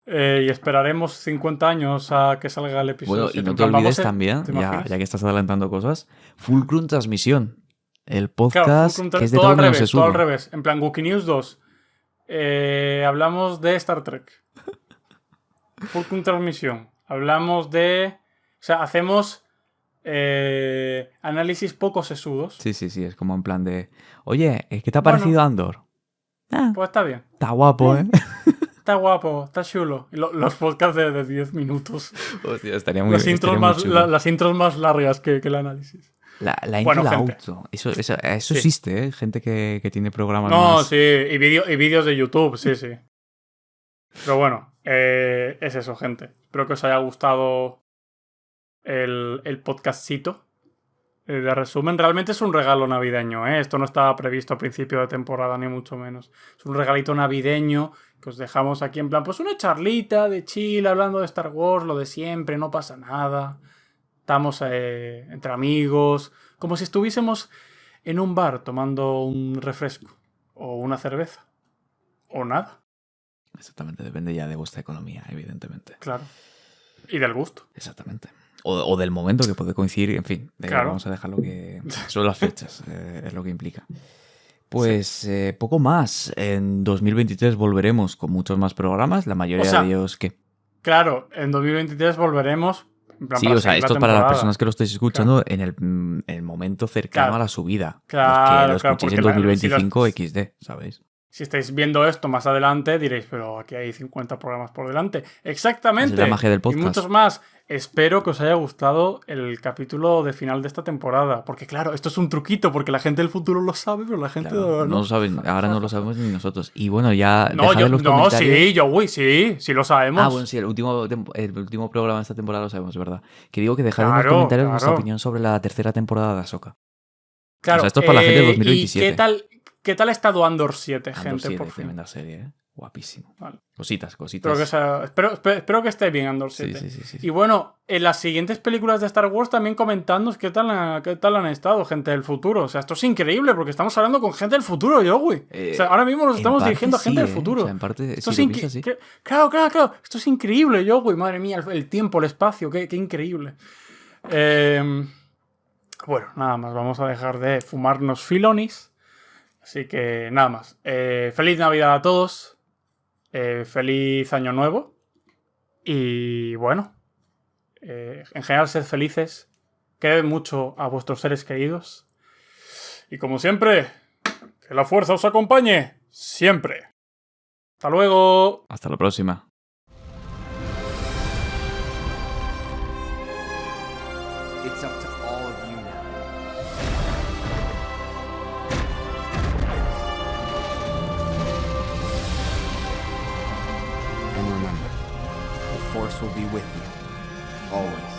y esperaremos 50 años a que salga el episodio Bueno, 7. y no te olvides también, ya que estás adelantando cosas, Fulcrum Transmisión, el podcast Fulcrum que es de todo todo al menos revés, sesudo. todo al revés. En plan, Gookie News 2. Hablamos de Star Trek. Fulcrum Transmisión. Hablamos de... O sea, hacemos análisis poco sesudos. Sí, es como en plan de, oye, ¿qué te ha parecido Andor? Pues está bien. Está guapo, ¿eh? Está guapo, está chulo. Y los podcasts de 10 minutos. Hostia, estaría muy Las intros, estaría muy chulo. las intros más largas que el análisis. La intro Bueno, y la gente. outro. Eso Sí. existe, ¿eh? Gente que tiene programas No, más... sí, y vídeos de YouTube, sí. Pero bueno, es eso, gente. Espero que os haya gustado el podcastcito de resumen. Realmente es un regalo navideño, ¿eh? Esto no estaba previsto a principio de temporada, ni mucho menos. Es un regalito navideño que os dejamos aquí en plan, pues una charlita de chill, hablando de Star Wars, lo de siempre, no pasa nada. Estamos entre amigos, como si estuviésemos en un bar tomando un refresco o una cerveza o nada. Exactamente, depende ya de vuestra economía, evidentemente. Claro. Y del gusto. Exactamente. O del momento que puede coincidir, en fin. Claro. Vamos a dejarlo que... Son las fechas, es lo que implica. Pues poco más. En 2023 volveremos con muchos más programas. La mayoría de ellos que... Claro, en 2023 volveremos... Sí, o sea, esto es para las personas que lo estáis escuchando en el momento cercano a la subida. Claro, los que lo escuchéis en 2025 XD, ¿sabéis? Si estáis viendo esto más adelante, diréis, pero aquí hay 50 programas por delante. Exactamente. Es la magia del podcast. Y muchos más. Espero que os haya gustado el capítulo de final de esta temporada. Porque claro, esto es un truquito, porque la gente del futuro lo sabe, pero la gente claro, no lo saben. Ahora no lo sabemos ni nosotros. Y bueno, ya sí lo sabemos. Ah, bueno, sí, el último programa de esta temporada lo sabemos, ¿verdad? Que digo que dejad en los comentarios vuestra opinión sobre la tercera temporada de Ahsoka. Claro. O sea, esto es para la gente de 2027. ¿Y qué tal ha estado Andor 7, Andor gente? 7, por fin. tremenda serie, ¿eh? Guapísimo. Vale. Cositas. Espero que esté bien Andor 7. Sí. Y bueno, en las siguientes películas de Star Wars también comentadnos qué tal han estado, gente del futuro. O sea, esto es increíble porque estamos hablando con gente del futuro, Joey. O sea, ahora mismo nos estamos dirigiendo a gente del futuro. O sea, en parte, esto sí, es Claro. Esto es increíble, Joey. Madre mía, el tiempo, el espacio, qué increíble. Bueno, nada más. Vamos a dejar de fumarnos filonis. Así que nada más. Feliz Navidad a todos. Feliz Año Nuevo. Y bueno, en general, sed felices. Quered mucho a vuestros seres queridos. Y como siempre, que la fuerza os acompañe siempre. Hasta luego. Hasta la próxima. It's up to all of you now. And remember, the Force will be with you, always.